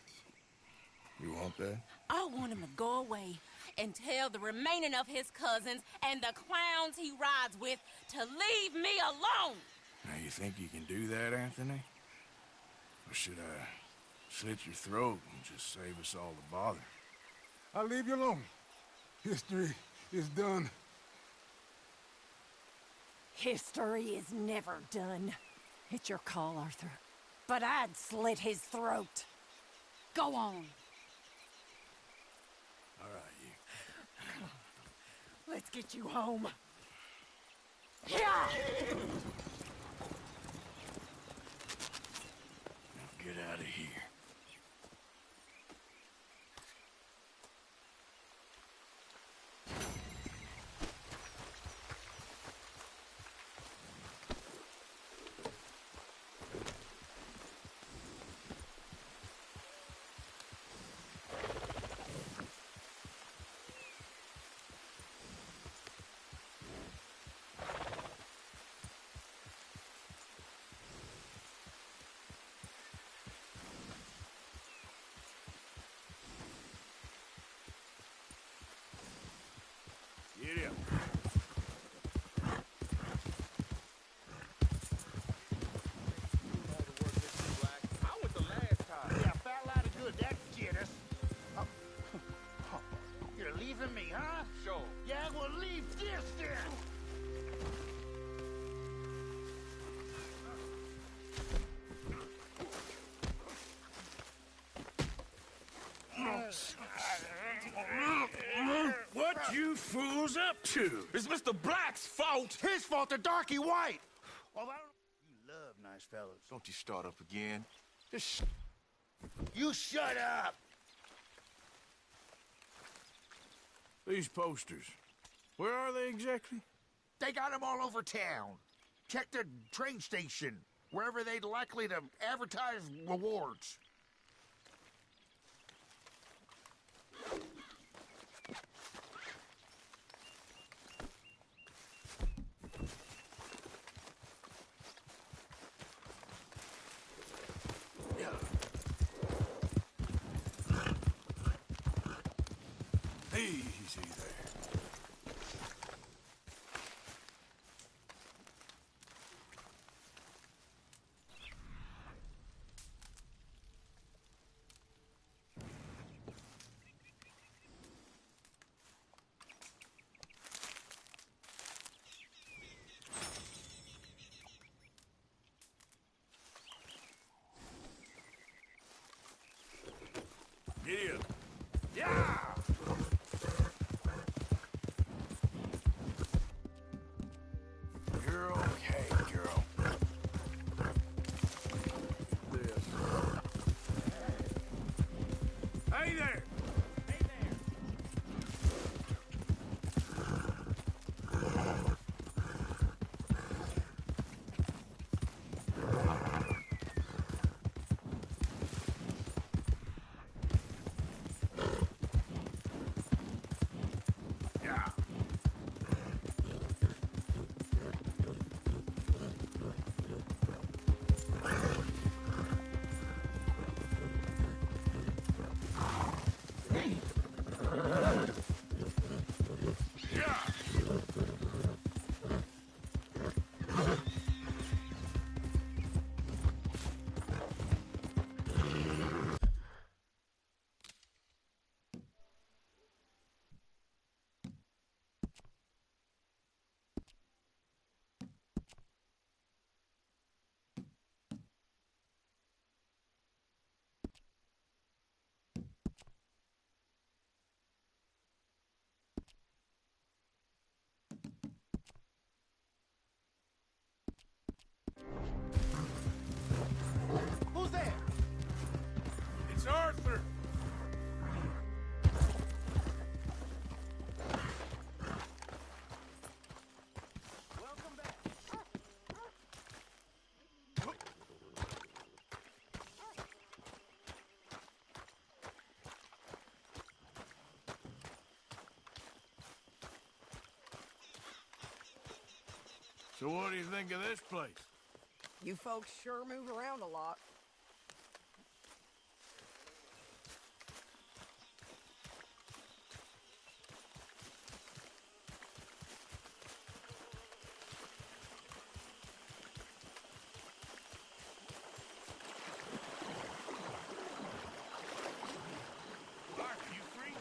You want that? I want him to go away and tell the remaining of his cousins and the clowns he rides with to leave me alone. Now, you think you can do that, Anthony? Or should I slit your throat and just save us all the bother? I'll leave you alone. History is done. History is never done. It's your call, Arthur. But I'd slit his throat. Go on. All right, you. Let's get you home. Get out of here. Get him. I went the last time. Yeah, fat lot of good. That get us. You're leaving me, huh? Sure. Yeah, well, leave this then. What you fools up to? It's Mr. Black's fault. His fault, the darky white. Well, you love nice fellas. Don't you start up again. Just You shut up. These posters. Where are they exactly? They got them all over town. Check the train station, wherever they'd likely to advertise rewards. Easy there. Get him. Yeah! You're okay, girl. This. Hey there! Hey there! Yeah. Who's there? It's Arthur! Welcome back. So what do you think of this place? You folks sure move around a lot. Mark, you free?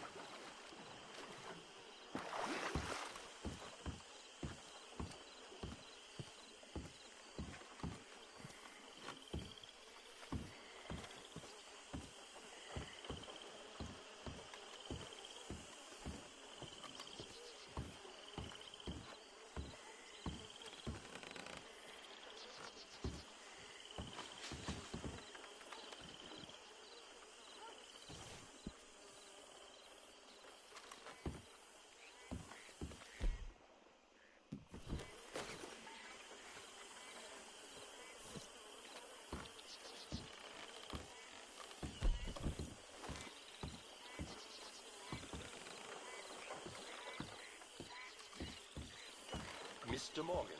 Mr. Morgan.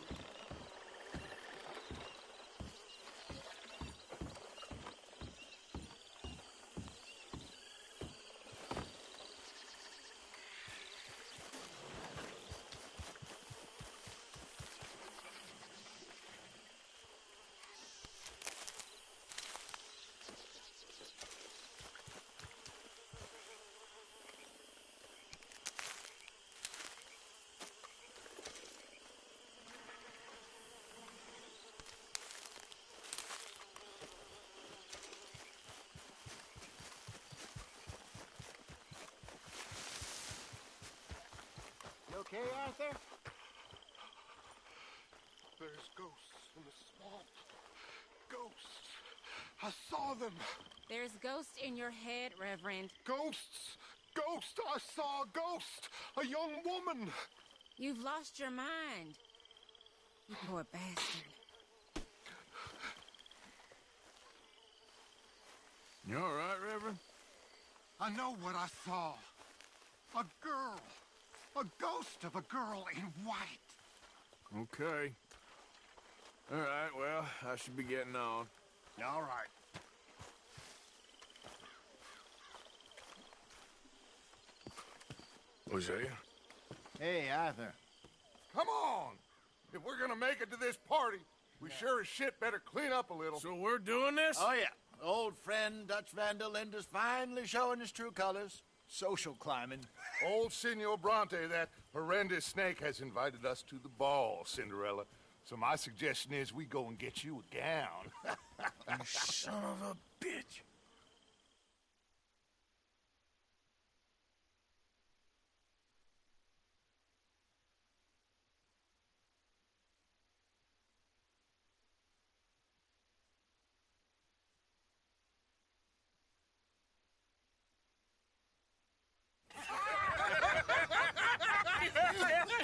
You okay, Arthur? There's ghosts in the swamp. Ghosts. I saw them. There's ghosts in your head, Reverend. Ghosts. Ghost. I saw a ghost. A young woman. You've lost your mind. You poor bastard. You all right, Reverend? I know what I saw. A girl. A ghost of a girl in white. Okay. All right, well, I should be getting on. All right. Hosea? Hey, Arthur. Come on! If we're gonna make it to this party, we sure as shit better clean up a little. So we're doing this? Oh, yeah. Old friend Dutch Van der Linde's finally showing his true colors. Social climbing. Old Senor Bronte, that horrendous snake, has invited us to the ball, Cinderella. So my suggestion is we go and get you a gown. You son of a bitch.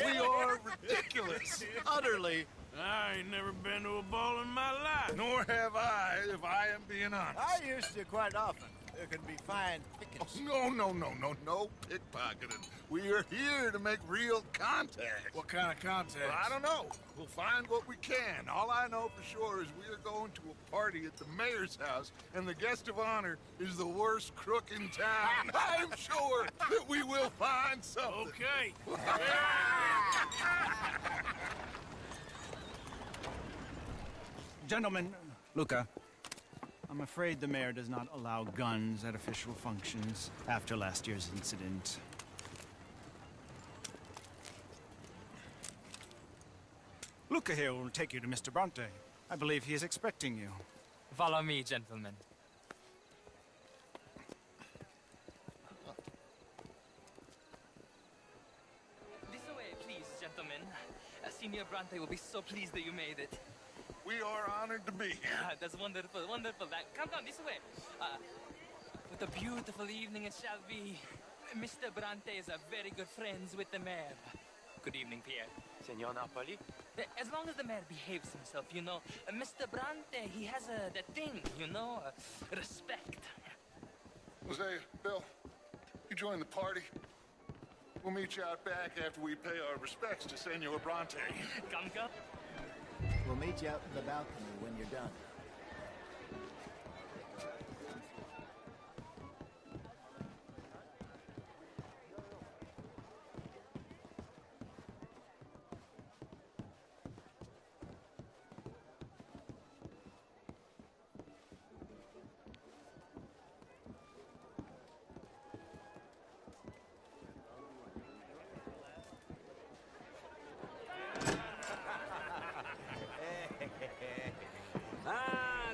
We are ridiculous. Utterly. I ain't never been to a ball in my life. Nor have I, if I am being honest. I used to quite often. There can be fine pickings. No pickpocketing. We are here to make real contact. What kind of contact? Well, I don't know. We'll find what we can. All I know for sure is we are going to a party at the mayor's house, and the guest of honor is the worst crook in town. I'm sure that we will find something. Okay. Gentlemen, Luca, I'm afraid the mayor does not allow guns at official functions after last year's incident. Luca here will take you to Mr. Bronte. I believe he is expecting you. Follow me, gentlemen. This way, please, gentlemen. Senior Bronte will be so pleased that you made it. We are honored to be here. That's wonderful, wonderful. Come this way. What a beautiful evening it shall be. Mr. Bronte is a very good friends with the mayor. Good evening, Pierre. Senor Napoli? As long as the mayor behaves himself, you know. Mr. Bronte, he has that thing, you know, respect. Hosea, Bill, you join the party. We'll meet you out back after we pay our respects to Senor Bronte. Come. We'll meet you out in the balcony when you're done.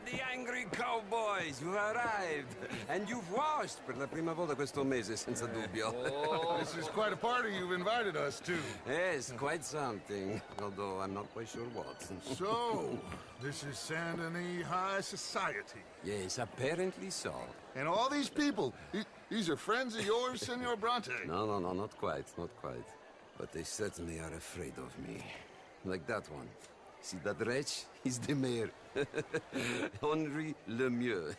The angry cowboys, you've arrived. And you've washed per la prima volta questo mese, senza dubbio. This is quite a party you've invited us to. Yes, quite something. Although I'm not quite sure what. So, this is Saint Denis High Society. Yes, apparently so. And all these people, these are friends of yours, Senor Bronte? No, not quite. But they certainly are afraid of me. Like that one. See that wretch? He's the mayor. Henri Lemieux.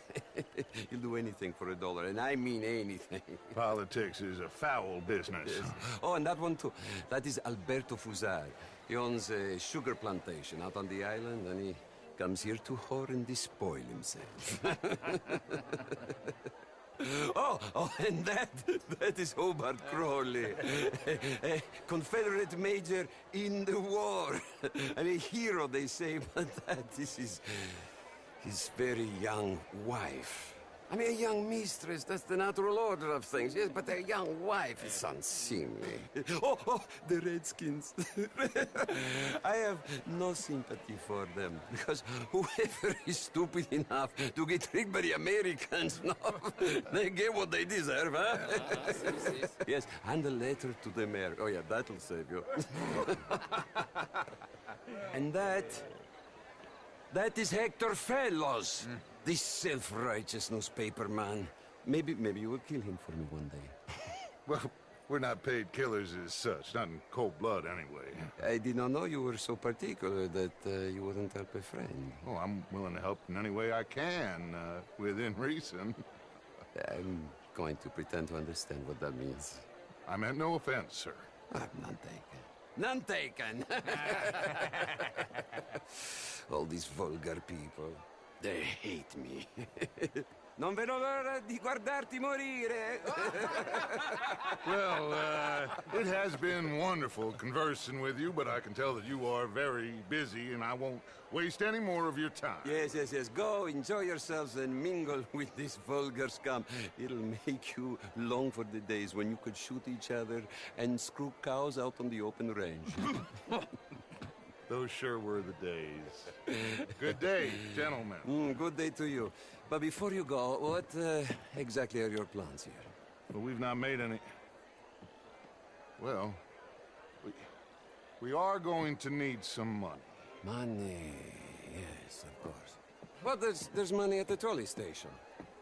He'll do anything for $1, and I mean anything. Politics is a foul business. Yes. Oh, and that one too. That is Alberto Fusar. He owns a sugar plantation out on the island, and he comes here to whore and despoil himself. And that is Hobart Crawley, a Confederate major in the war, and a hero, they say, but this is his very young wife. I mean, a young mistress, that's the natural order of things, yes, but a young wife is unseemly. Oh, the Redskins. I have no sympathy for them, because whoever is stupid enough to get tricked by the Americans, no, they get what they deserve, huh? Yes, and a letter to the mayor. Oh, yeah, that'll save you. And that is Hector Fellows. This self-righteous newspaper man. Maybe you will kill him for me one day. Well, we're not paid killers as such, not in cold blood anyway. I did not know you were so particular that you wouldn't help a friend. Oh, I'm willing to help in any way I can, within reason. I'm going to pretend to understand what that means. I meant no offense, sir. None taken. None taken! All these vulgar people. They hate me. Non vedo l'ora di guardarti morire. Well, it has been wonderful conversing with you, but I can tell that you are very busy, and I won't waste any more of your time. Yes. Go, enjoy yourselves, and mingle with this vulgar scum. It'll make you long for the days when you could shoot each other and screw cows out on the open range. Those sure were the days. Good day, gentlemen. Good day to you. But before you go, what exactly are your plans here? Well, we've not made any... Well, we are going to need some money. Money, yes, of course. But there's money at the trolley station.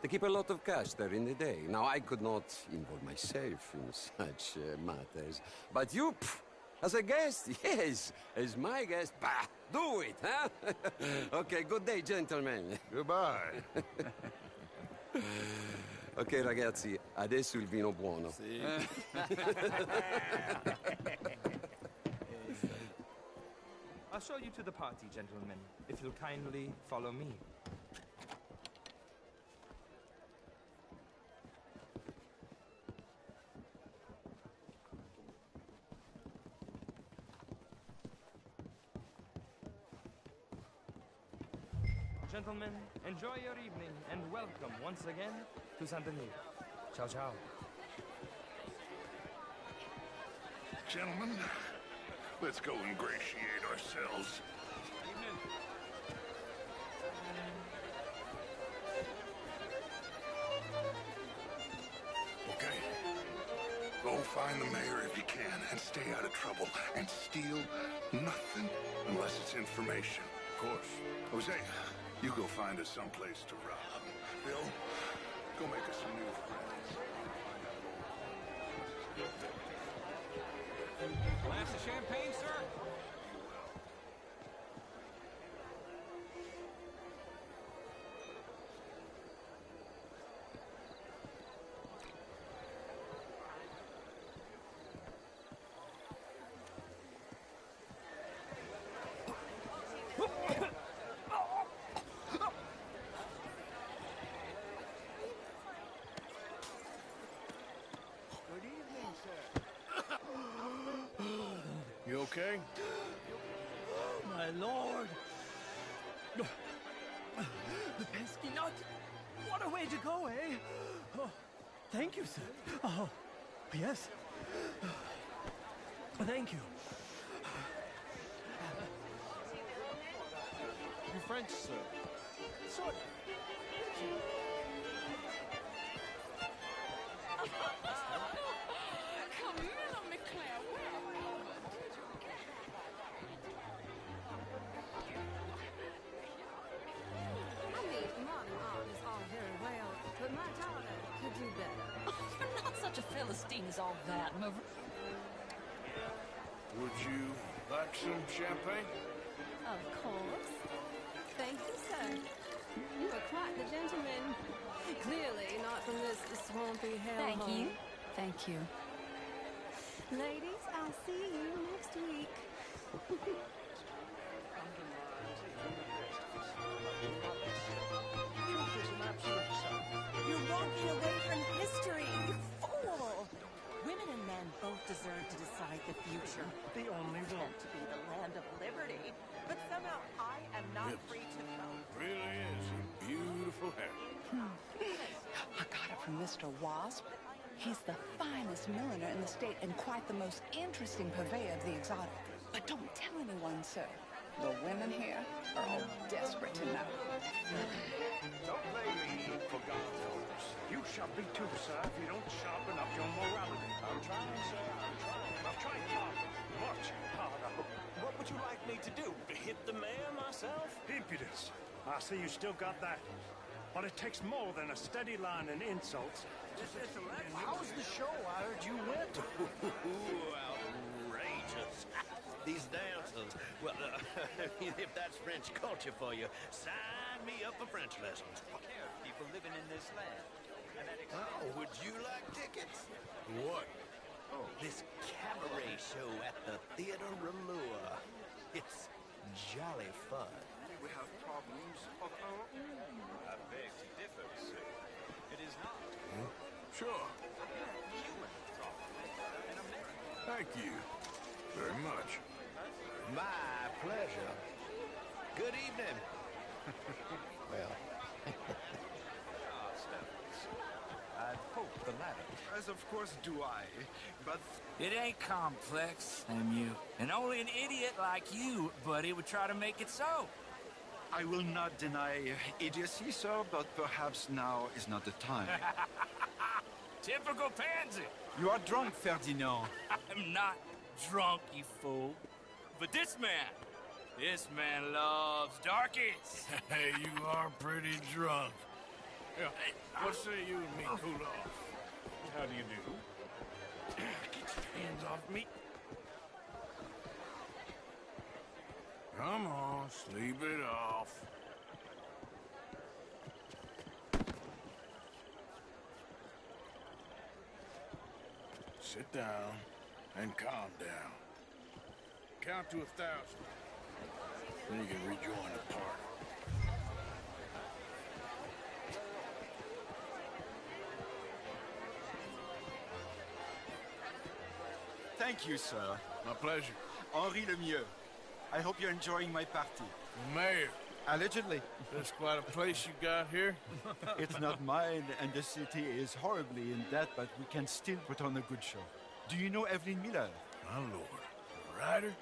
They keep a lot of cash there in the day. Now, I could not involve myself in such matters. But you... As a guest? Yes. As my guest? Bah! Do it, huh? Okay, good day, gentlemen. Goodbye. Ok, ragazzi, adesso il vino buono. Sì. I'll show you to the party, gentlemen, if you'll kindly follow me. Gentlemen, enjoy your evening, and welcome once again to Saint Denis. Ciao, ciao. Gentlemen, let's go ingratiate ourselves. Evening. Okay. Go find the mayor if you can, and stay out of trouble, and steal nothing unless it's information. Of course. Jose, you go find us someplace to rob. Bill, go make us some new friends. Glass of champagne, sir? You okay? Oh, my lord. The pesky nut. What a way to go, eh? Oh, thank you, sir. Oh, yes. Thank you. You French, sir? Sort You're not such a Philistine as all that, Marie. Would you like some champagne? Of course. Thank you, sir. You are quite the gentleman. Clearly not from this swampy hellhole. Thank you. Thank you. Ladies, I'll see you next week. You're walking away from history, you fool! Women and men both deserve to decide the future. The only one. To be the land of liberty. But somehow I am not free to vote. Really is a beautiful hair. I got it from Mr. Wasp. He's the finest milliner in the state and quite the most interesting purveyor of the exotic. But don't tell anyone, sir. The women here are all desperate to know. Don't blame me for God's orders. You shall be too, sir, if you don't sharpen up your morality. I'm trying, sir, I'm trying. I've tried hard, much harder. What would you like me to do? Hit the mayor myself? Impudence. I see you still got that. But it takes more than a steady line and insults. How's the show I heard you went to? Outrageous. These dancers. Well, if that's French culture for you, sign me up for French lessons. People living in this land. Oh, would you like tickets? What? Oh, this cabaret show at the Theatre Ramur. It's jolly fun. We have problems of our own. I beg to differ, sir. It is not. Sure. Thank you very much. My pleasure. Good evening. Well. I hope the latter. As of course do I, but... It ain't complex, MU. And only an idiot like you, buddy, would try to make it so. I will not deny idiocy, sir, but perhaps now is not the time. Typical pansy. You are drunk, Ferdinand. I'm not drunk, you fool. But this man loves darkies. Hey, you are pretty drunk. Yeah, what say you and me cool off? How do you do? Get your hands off me. Come on, sleep it off. Sit down and calm down. Count to 1,000. Then you can rejoin the party. Thank you, sir. My pleasure. Henri Lemieux. I hope you're enjoying my party. The mayor. Allegedly. That's quite a place you got here. It's not mine, and the city is horribly in debt, but we can still put on a good show. Do you know Evelyn Miller? My lord. A writer?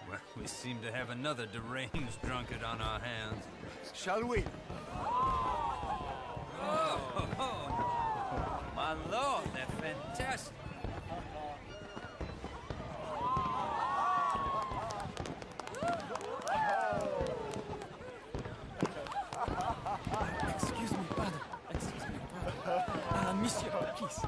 Well, we seem to have another deranged drunkard on our hands. Shall we? Oh, my lord, they're fantastic. Excuse me, pardon. Excuse me, pardon. Monsieur, please.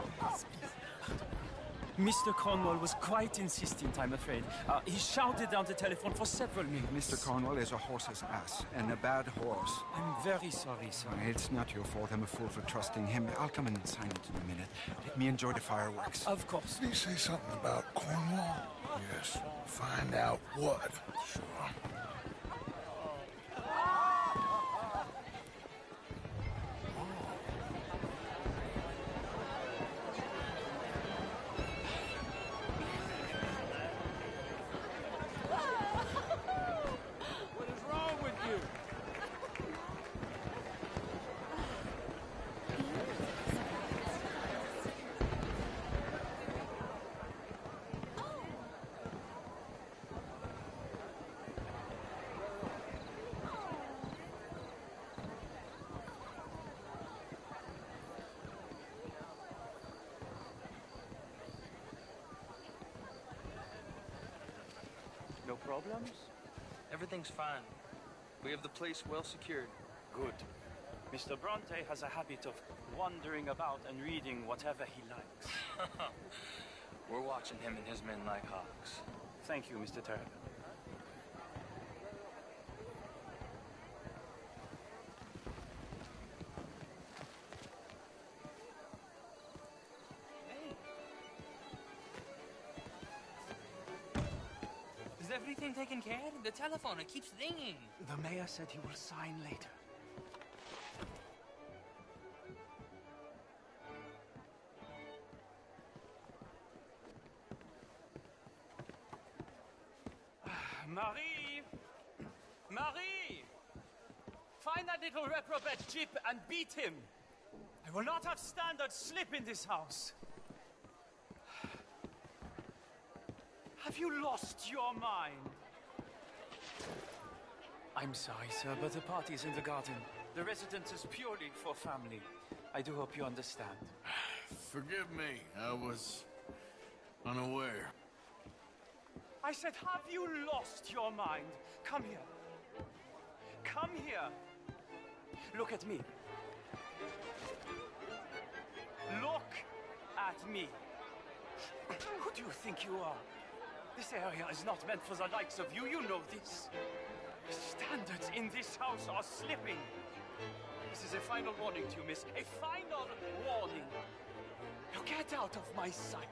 Mr. Cornwall was quite insistent, I'm afraid. He shouted down the telephone for several minutes. Mr. Cornwall is a horse's ass, and a bad horse. I'm very sorry, sir. It's not your fault. I'm a fool for trusting him. I'll come and sign it in a minute. Let me enjoy the fireworks. Of course. Did he say something about Cornwall? Yes. Find out what. Sure. What is wrong with you? No problems? Everything's fine. We have the place well secured. Good. Mr. Bronte has a habit of wandering about and reading whatever he likes. We're watching him and his men like hawks. Thank you, Mr. Turner. everything taken care of? The telephone, it keeps ringing. The mayor said he will sign later. Marie! Marie! Find that little reprobate Chip and beat him. I will not have standard slip in this house. Have you lost your mind? I'm sorry, sir, but the party is in the garden. The residence is purely for family. I do hope you understand. Forgive me, I was unaware. I said, have you lost your mind? Come here. Come here. Look at me. Look at me. Who do you think you are? This area is not meant for the likes of you. You know this. Standards in this house are slipping. This is a final warning to you, miss. A final warning. Now get out of my sight.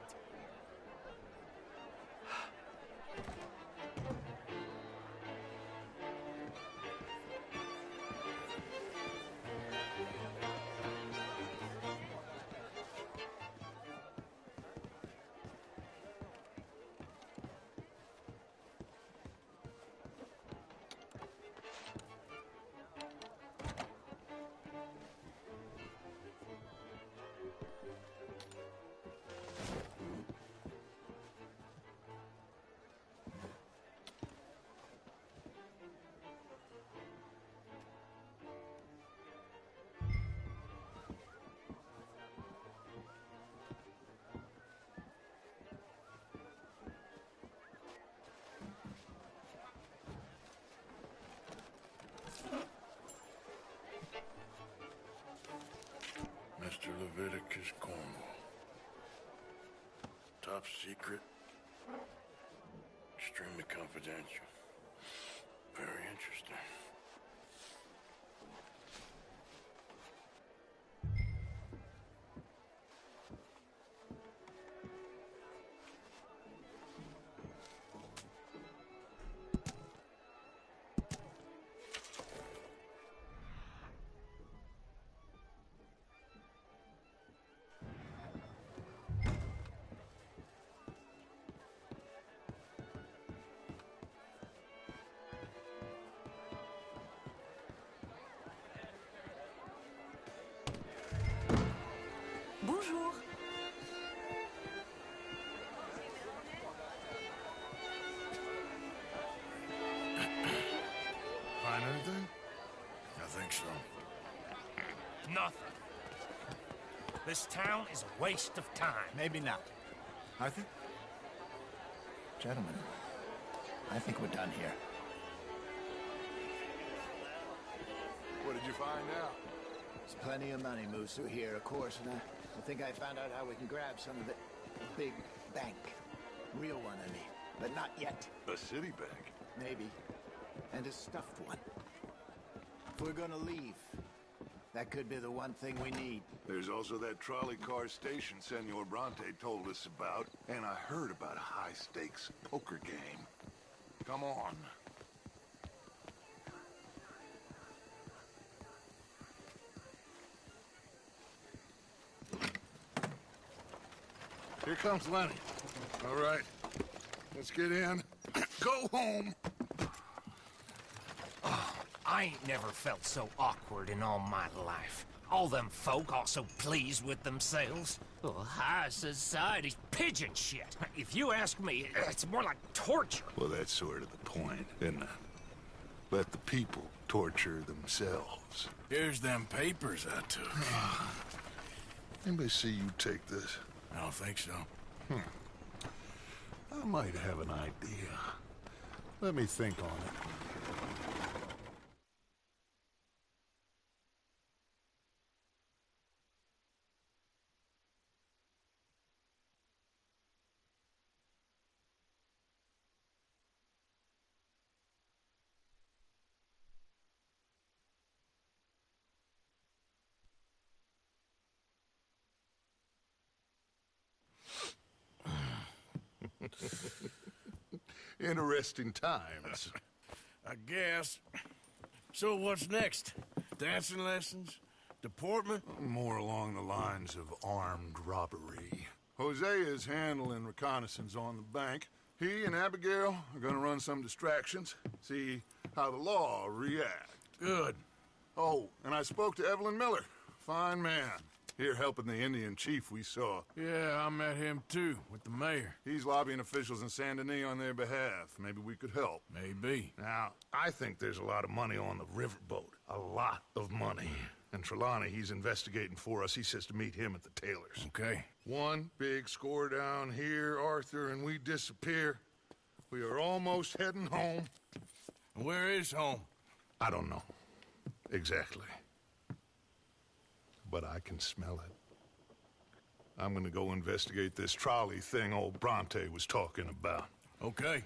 Mr. Leviticus Cornwall. Top secret. Extremely confidential. Very interesting. Bonjour. Find anything? I think so. Nothing. This town is a waste of time. Maybe not. Arthur? Gentlemen, I think we're done here. What did you find out? There's plenty of money moves through here, of course, and I think I found out how we can grab some of the big bank. Real one, I mean. But not yet. A city bank? Maybe. And a stuffed one. If we're gonna leave, that could be the one thing we need. There's also that trolley car station Senor Bronte told us about, and I heard about a high-stakes poker game. Come on. Here comes Lenny. All right, let's get in. Go home. Oh, I ain't never felt so awkward in all my life. All them folk all so pleased with themselves. Oh, high society's pigeon shit. If you ask me, it's more like torture. Well, that's sort of the point, isn't it? Let the people torture themselves. Here's them papers I took. Anybody see you take this? I don't think so. I might have an idea. Let me think on it. Interesting times. I guess. So what's next? Dancing lessons? Deportment? More along the lines of armed robbery. Hosea is handling reconnaissance on the bank. He and Abigail are gonna run some distractions, see how the law react. Good. Oh, and I spoke to Evelyn Miller. Fine man. Here helping the Indian chief we saw. Yeah, I met him too, with the mayor. He's lobbying officials in Saint Denis on their behalf. Maybe we could help. Maybe. Now, I think there's a lot of money on the riverboat. A lot of money. And Trelawney, he's investigating for us. He says to meet him at the Taylor's. Okay. One big score down here, Arthur, and we disappear. We are almost heading home. Where is home? I don't know. Exactly. But I can smell it. I'm gonna go investigate this trolley thing old Bronte was talking about. Okay.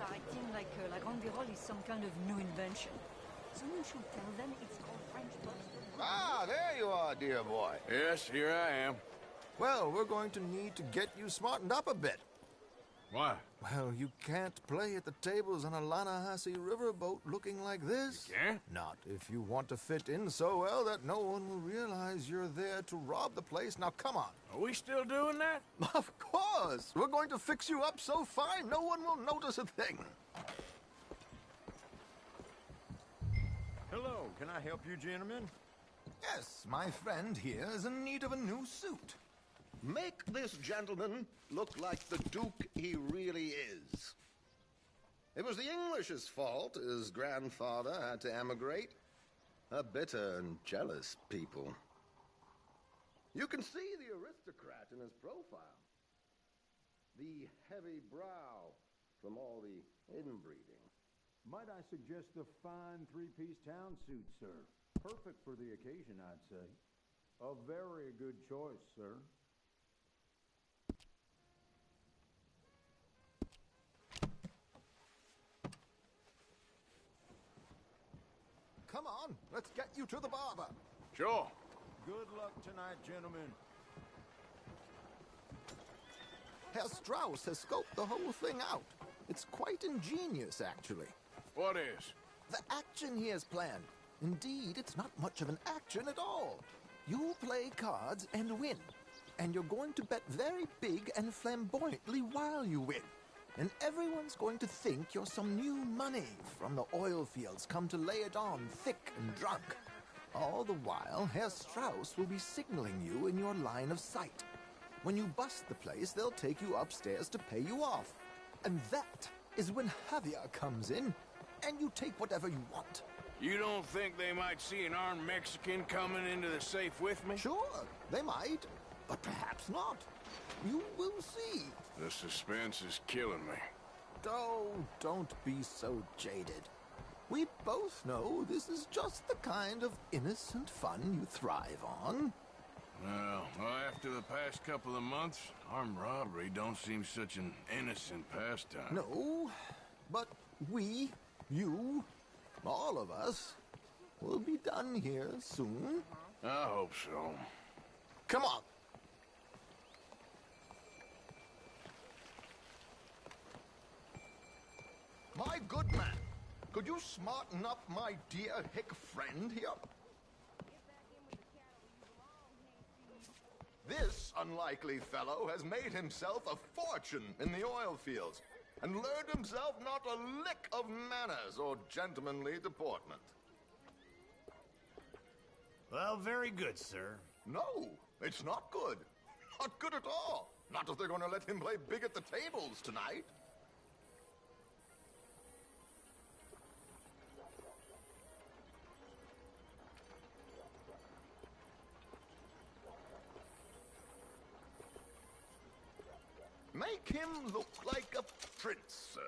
are acting like la Grande is some kind of new invention. Someone should tell them it's called French toast. Ah, there you are, dear boy. Yes, here I am. Well, we're going to need to get you smartened up a bit. Why? Well, you can't play at the tables on a Lannahechee riverboat looking like this. You can't? Not if you want to fit in so well that no one will realize you're there to rob the place. Now, come on. Are we still doing that? Of course. We're going to fix you up so fine no one will notice a thing. Hello, can I help you, gentlemen? Yes, my friend here is in need of a new suit. Make this gentleman look like the Duke he really is. It was the English's fault his grandfather had to emigrate. A bitter and jealous people. You can see the aristocrat in his profile. The heavy brow from all the inbreeding. Might I suggest a fine three-piece town suit, sir? Perfect for the occasion, I'd say. A very good choice, sir. Come on, let's get you to the barber. Sure. Good luck tonight, gentlemen. Herr Strauss has scoped the whole thing out. It's quite ingenious, actually. What is? The action he has planned. Indeed, it's not much of an action at all. You play cards and win. And you're going to bet very big and flamboyantly while you win. And everyone's going to think you're some new money from the oil fields come to lay it on thick and drunk. All the while, Herr Strauss will be signaling you in your line of sight. When you bust the place, they'll take you upstairs to pay you off. And that is when Javier comes in, and you take whatever you want. You don't think they might see an armed Mexican coming into the safe with me? Sure, they might, but perhaps not. You will see. The suspense is killing me. Oh, don't be so jaded. We both know this is just the kind of innocent fun you thrive on. Well, after the past couple of months, armed robbery don't seem such an innocent pastime. No, but we, you, all of us, will be done here soon. I hope so. Come on. My good man, could you smarten up my dear hick friend here? This unlikely fellow has made himself a fortune in the oil fields and learned himself not a lick of manners or gentlemanly deportment. Well, very good, sir. No, it's not good. Not good at all. Not if they're going to let him play big at the tables tonight. Make him look like a prince, sir.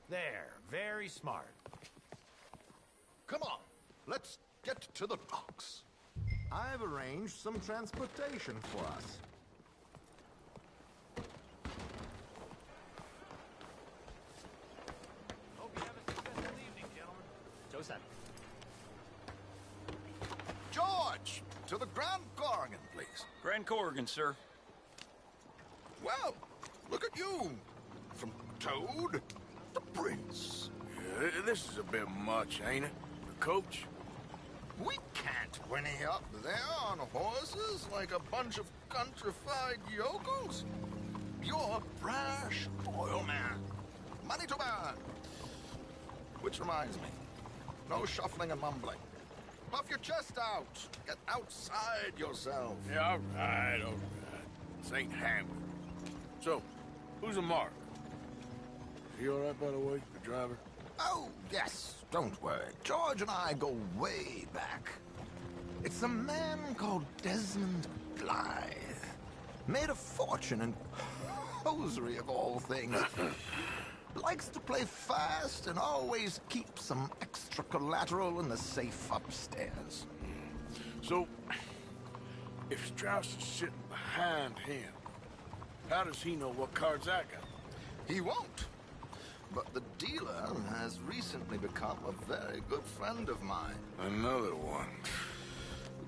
There, very smart. Come on, let's get to the docks. I've arranged some transportation for us. Hope you have a successful evening, gentlemen. Joseph. George, to the Grand Corrigan, please. Grand Corrigan, sir. Well, look at you. From Toad to Prince. Yeah, this is a bit much, ain't it? The coach? We can't whinny up there on horses like a bunch of countrified yokels. You're a brash oil man. Money to burn. Which reminds me, no shuffling and mumbling. Puff your chest out. Get outside yourself. Yeah, all right. This ain't Hamlet. So, who's a mark? Is he all right, by the way, the driver? Oh, yes. Don't worry. George and I go way back. It's a man called Desmond Blythe. Made a fortune in hosiery of all things. Blythe likes to play fast and always keeps some extra collateral in the safe upstairs. So, if Strauss is sitting behind him, how does he know what cards I got? He won't. But the dealer has recently become a very good friend of mine. Another one.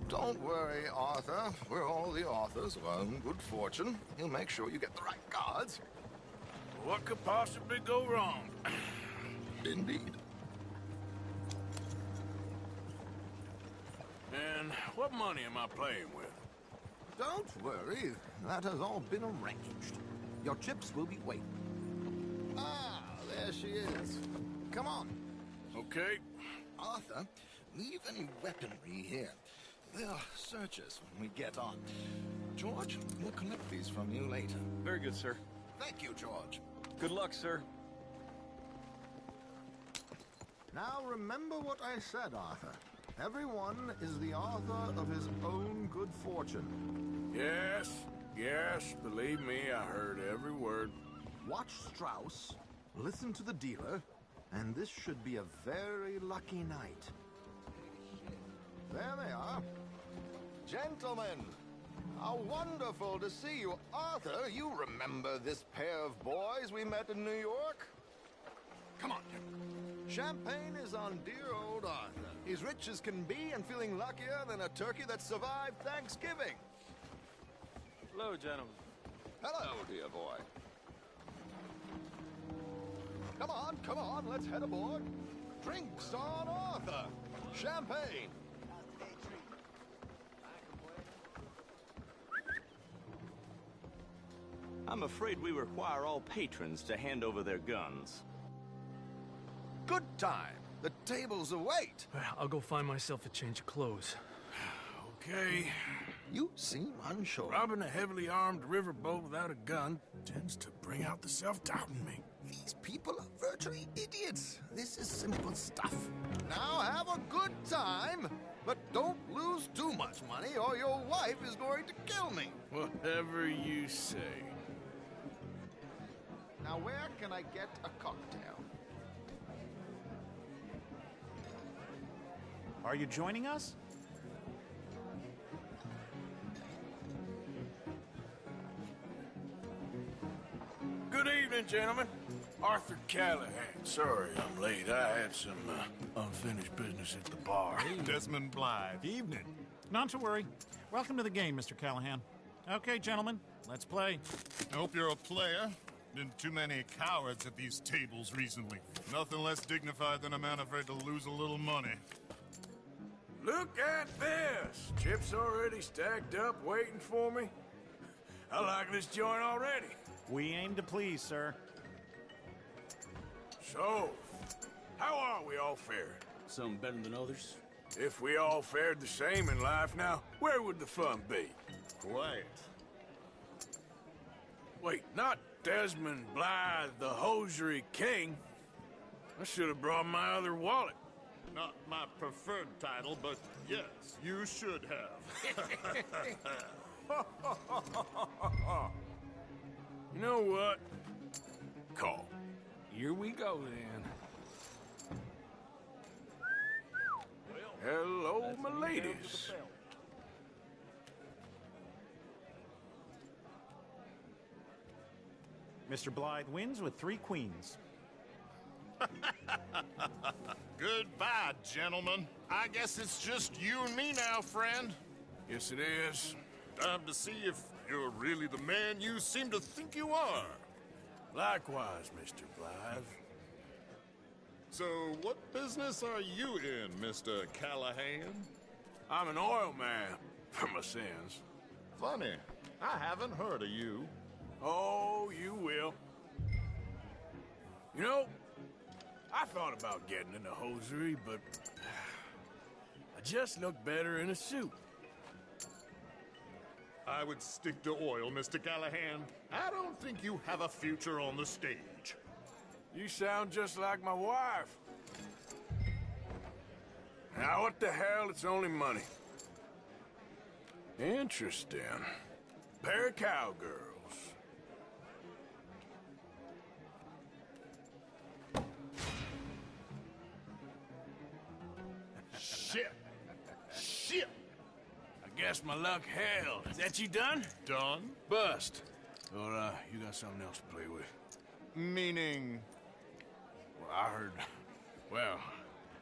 Don't worry, Arthur. We're all the authors of our own good fortune. He'll make sure you get the right cards. What could possibly go wrong? Indeed. And what money am I playing with? Don't worry. That has all been arranged. Your chips will be waiting. Ah, there she is. Come on. Okay. Arthur, leave any weaponry here. They'll search us when we get on. George, we'll collect these from you later. Very good, sir. Thank you, George. Good luck, sir. Now remember what I said, Arthur. Everyone is the author of his own good fortune. Yes, believe me, I heard every word. Watch Strauss, listen to the dealer, and this should be a very lucky night. There they are. Gentlemen, how wonderful to see you. Arthur, you remember this pair of boys we met in New York? Come on, gentlemen. Champagne is on dear old Arthur. He's rich as can be and feeling luckier than a turkey that survived Thanksgiving. Hello, gentlemen. Hello, dear boy. Come on, let's head aboard. Drinks on Arthur. Champagne. I'm afraid we require all patrons to hand over their guns. Good time. The tables await. I'll go find myself a change of clothes. Okay. You seem unsure. Robbing a heavily armed riverboat without a gun tends to bring out the self-doubt in me. These people are virtually idiots. This is simple stuff. Now have a good time, but don't lose too much money or your wife is going to kill me. Whatever you say. Now where can I get a cocktail? Are you joining us? Good evening, gentlemen. Arthur Callahan. Sorry I'm late. I had some unfinished business at the bar. Desmond Blythe. Evening. Not to worry. Welcome to the game, Mr. Callahan. Okay, gentlemen, let's play. I hope you're a player. Been too many cowards at these tables recently. Nothing less dignified than a man afraid to lose a little money. Look at this! Chips already stacked up, waiting for me. I like this joint already. We aim to please, sir. So, how are we all faring? Some better than others. If we all fared the same in life now, where would the fun be? Quiet. Wait, not Desmond Blythe, the hosiery king. I should have brought my other wallet. Not my preferred title, but yes, you should have. You know what? Call. Here we go, then. Hello, my ladies. Mr. Blythe wins with 3 queens. Goodbye, gentlemen. I guess it's just you and me now, friend. Yes, it is. Time to see if you're really the man you seem to think you are. Likewise, Mr. Blythe. So, what business are you in, Mr. Callahan? I'm an oil man, for my sins. Funny. I haven't heard of you. Oh, you will. You know, I thought about getting into hosiery, but I just look better in a suit. I would stick to oil, Mr. Callahan. I don't think you have a future on the stage. You sound just like my wife. Now, what the hell? It's only money. Interesting. Pair of cowgirls. guess my luck held. Is that you done? Done? Bust. Or, you got something else to play with? Meaning? Well,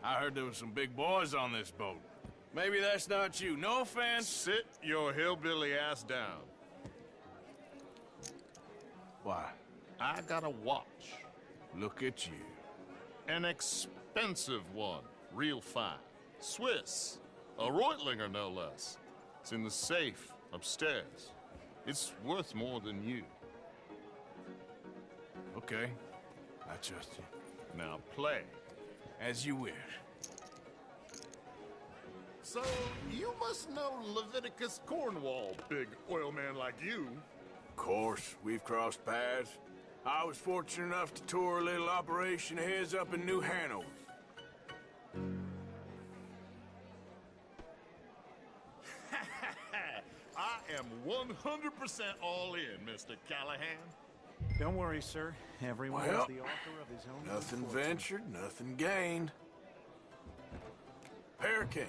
I heard there was some big boys on this boat. Maybe that's not you. No offense. Sit your hillbilly ass down. Why? I got a watch. Look at you. An expensive one. Real fine. Swiss. A Reutlinger, no less. It's in the safe upstairs. It's worth more than you. Okay. I trust you. Now play. As you wish. So, you must know Leviticus Cornwall, big oil man like you. Of course, we've crossed paths. I was fortunate enough to tour a little operation of his up in New Hanover. I am 100% all in, Mr. Callahan. Don't worry, sir. Everyone is Well, the author of his own nothing good fortune. ventured, nothing gained. Pair of kings.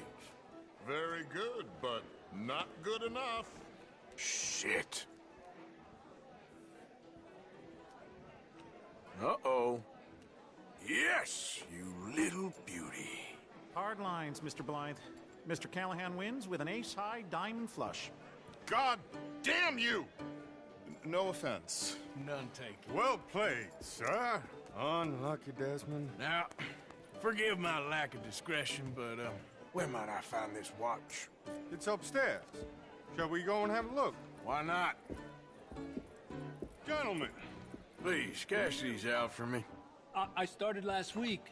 Very good, but not good enough. Shit. Uh-oh. Yes, you little beauty. Hard lines, Mr. Blythe. Mr. Callahan wins with an ace-high diamond flush. God damn you! No offense. None taken. Well played, sir. Unlucky, Desmond. Now, forgive my lack of discretion, but, where might I find this watch? It's upstairs. Shall we go and have a look? Why not? Gentlemen. Please, cash these out for me. I started last week.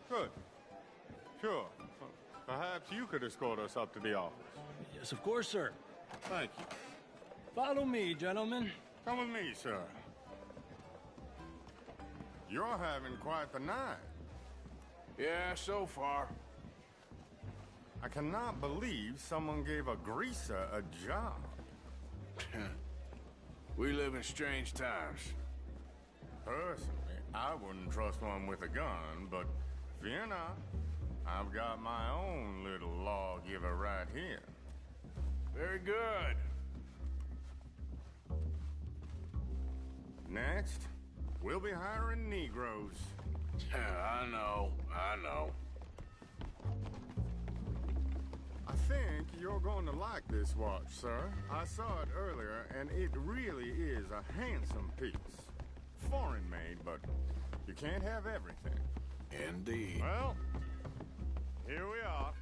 Good. Sure. Perhaps you could escort us up to the office. Yes, of course, sir. Thank you. Follow me, gentlemen. Come with me, sir. You're having quite the night. Yeah, so far. I cannot believe someone gave a greaser a job. We live in strange times. Personally, I wouldn't trust one with a gun, but fear not. I've got my own little lawgiver right here. Very good. Next, we'll be hiring Negroes. I know. I think you're going to like this watch, sir. I saw it earlier, and it really is a handsome piece. Foreign made, but you can't have everything. Indeed. Well, here we are.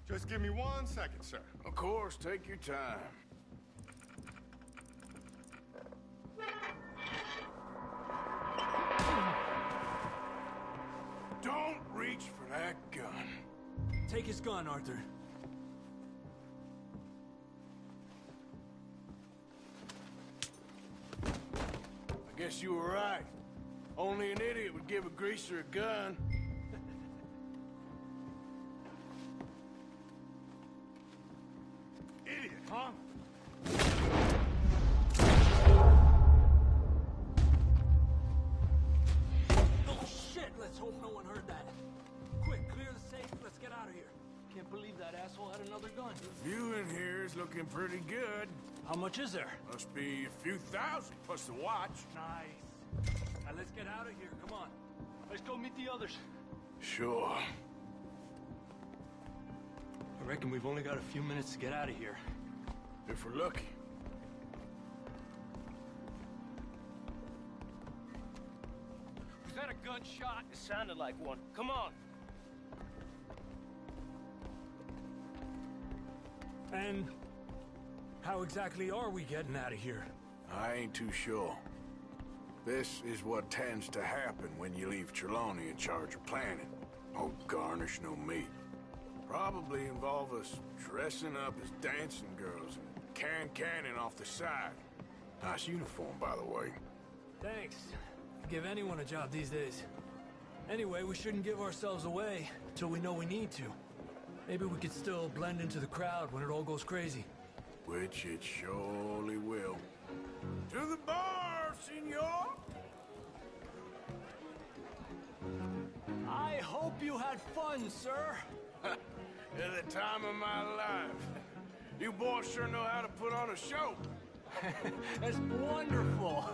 Just give me 1 second, sir. Of course, take your time. Don't reach for that gun. Take his gun, Arthur. I guess you were right. Only an idiot would give a greaser a gun. Idiot, huh? Oh, shit! Let's hope no one heard that. Quick, clear the safe. Let's get out of here. Can't believe that asshole had another gun. The view in here is looking pretty good. How much is there? Must be a few thousand, plus the watch. Nice. Now let's get out of here. Come on. Let's go meet the others. Sure. I reckon we've only got a few minutes to get out of here. If we're lucky. Was that a gunshot? It sounded like one. Come on. And how exactly are we getting out of here? I ain't too sure. This is what tends to happen when you leave Trelawney in charge of planning. No garnish, no meat. Probably involve us dressing up as dancing girls and cannon off the side. Nice uniform, by the way. Thanks. Give anyone a job these days. Anyway, we shouldn't give ourselves away until we know we need to. Maybe we could still blend into the crowd when it all goes crazy. Which it surely will. To the bars! senor? I hope you had fun, sir. At the time of my life. You boys sure know how to put on a show. That's wonderful.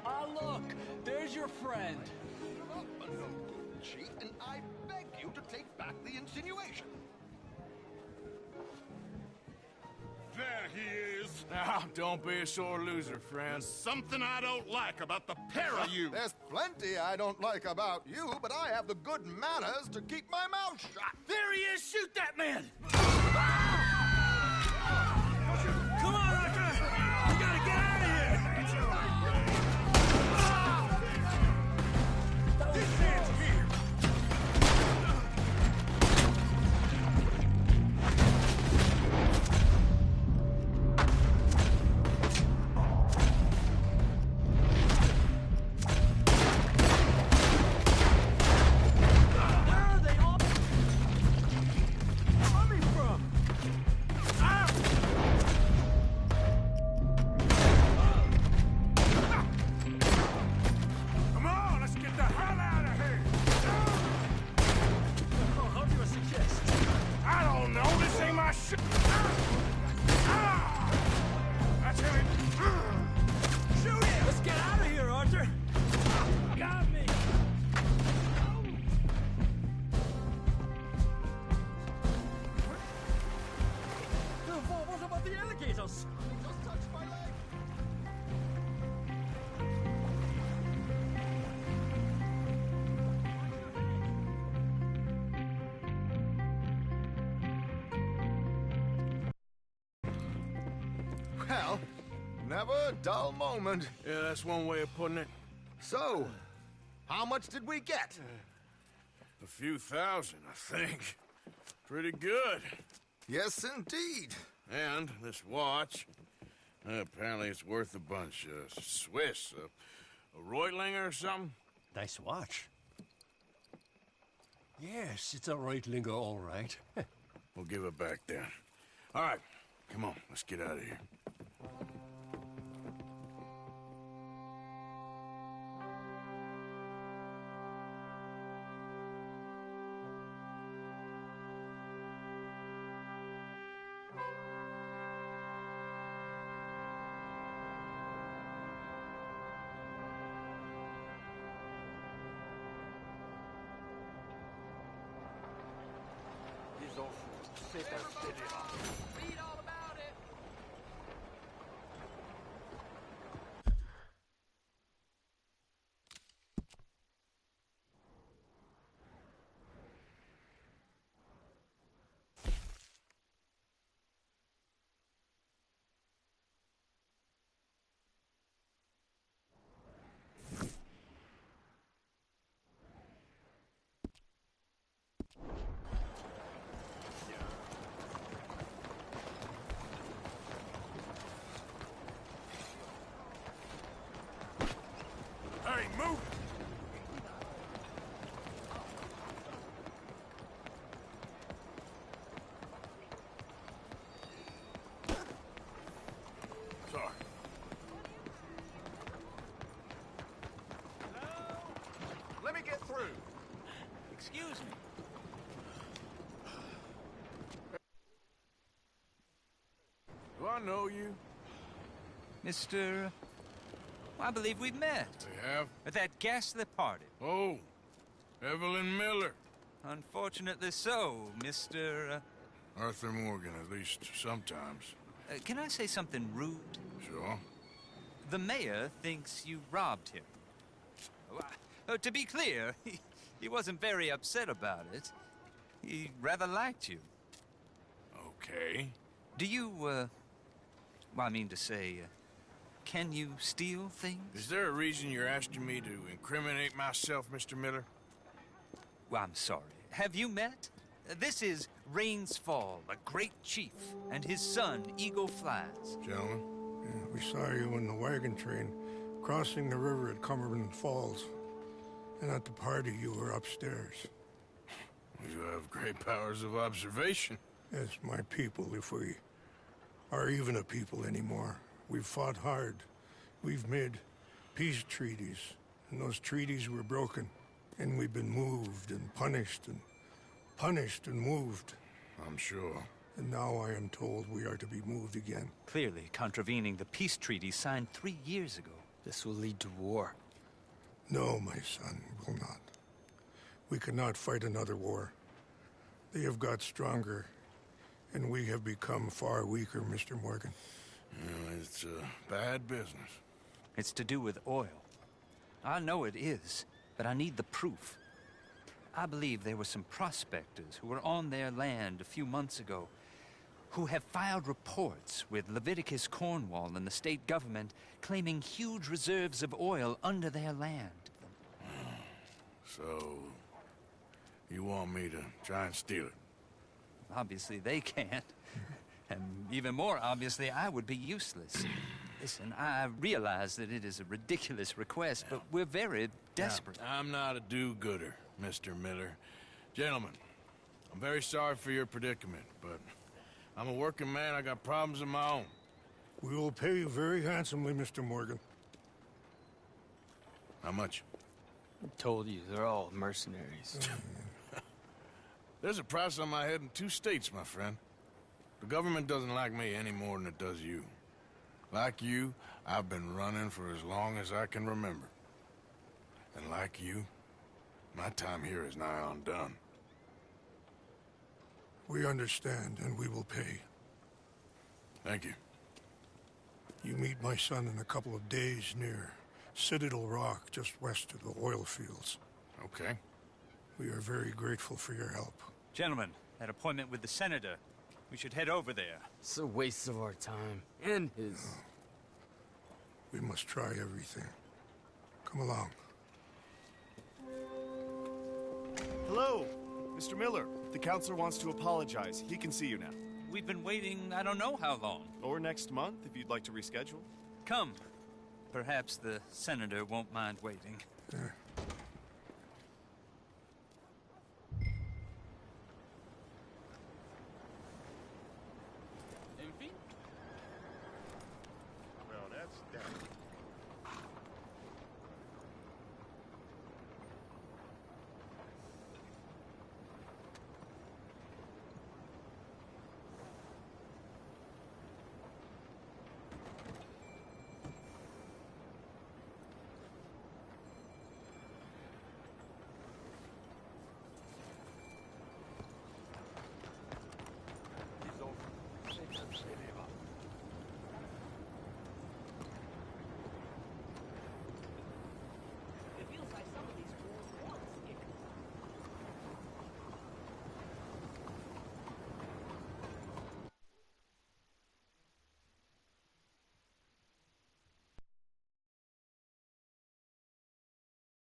Ah, look, there's your friend. No, Chief, and I beg you to take back the insinuation. There he is. Now, don't be a sore loser, friend. Something I don't like about the pair of you. There's plenty I don't like about you, but I have the good manners to keep my mouth shut. There he is! Shoot that man! Come on, Arthur! We gotta get out of here! This man's here! Where are they all coming from? Come on, let's get the hell out of here! Oh, how do you suggest? I don't know, this ain't my shit! That's him! Shoot him! Let's get out of here, Arthur! Got me! What about the alligators? Just touch my leg. Well, never a dull moment. Yeah, that's one way of putting it. So, how much did we get? A few thousand, I think. Pretty good. Yes, indeed. And this watch, apparently it's worth a bunch. Swiss, a Reutlinger or something? Nice watch. Yes, it's a Reutlinger, all right. We'll give it back then. All right, come on, let's get out of here. Read all about it. Hey, move! Sorry. Let me get through. Excuse me. Do I know you? Mr. I believe we've met. We have? At that ghastly party. Oh, Evelyn Miller. Unfortunately so, Mr. Arthur Morgan, at least sometimes. Can I say something rude? Sure. The mayor thinks you robbed him. To be clear, he wasn't very upset about it. He rather liked you. Okay. Do you, well, I mean to say, can you steal things? Is there a reason you're asking me to incriminate myself, Mr. Miller? Well, I'm sorry. Have you met? This is Rains Fall, a great chief, and his son, Eagle Flies. Gentlemen? Yeah, we saw you in the wagon train crossing the river at Cumberland Falls. And at the party, you were upstairs. You have great powers of observation. Yes, my people, if we are even a people anymore. We've fought hard. We've made peace treaties, and those treaties were broken, and we've been moved and punished and punished and moved. I'm sure. And now I am told we are to be moved again. Clearly contravening the peace treaty signed 3 years ago. This will lead to war. No, my son, it will not. We cannot fight another war. They have got stronger, and we have become far weaker, Mr. Morgan. It's bad business. It's to do with oil. I know it is, but I need the proof. I believe there were some prospectors who were on their land a few months ago who have filed reports with Leviticus Cornwall and the state government claiming huge reserves of oil under their land. So, you want me to try and steal it? Obviously they can't. And even more obviously, I would be useless. Listen, I realize that it is a ridiculous request, but we're very desperate. Now, I'm not a do-gooder, Mr. Miller. Gentlemen, I'm very sorry for your predicament, but I'm a working man. I got problems of my own. We will pay you very handsomely, Mr. Morgan. How much? I told you, they're all mercenaries. There's a price on my head in 2 states, my friend. The government doesn't like me any more than it does you. Like you, I've been running for as long as I can remember. And like you, my time here is nigh undone. We understand, and we will pay. Thank you. You meet my son in a couple of days near Citadel Rock, just west of the oil fields. Okay. We are very grateful for your help. Gentlemen, that appointment with the senator. We should head over there. It's a waste of our time. And his. We must try everything. Come along. Hello, Mr. Miller. The counselor wants to apologize. He can see you now. We've been waiting I don't know how long. Or next month, if you'd like to reschedule. Come. Perhaps the senator won't mind waiting. Well, that's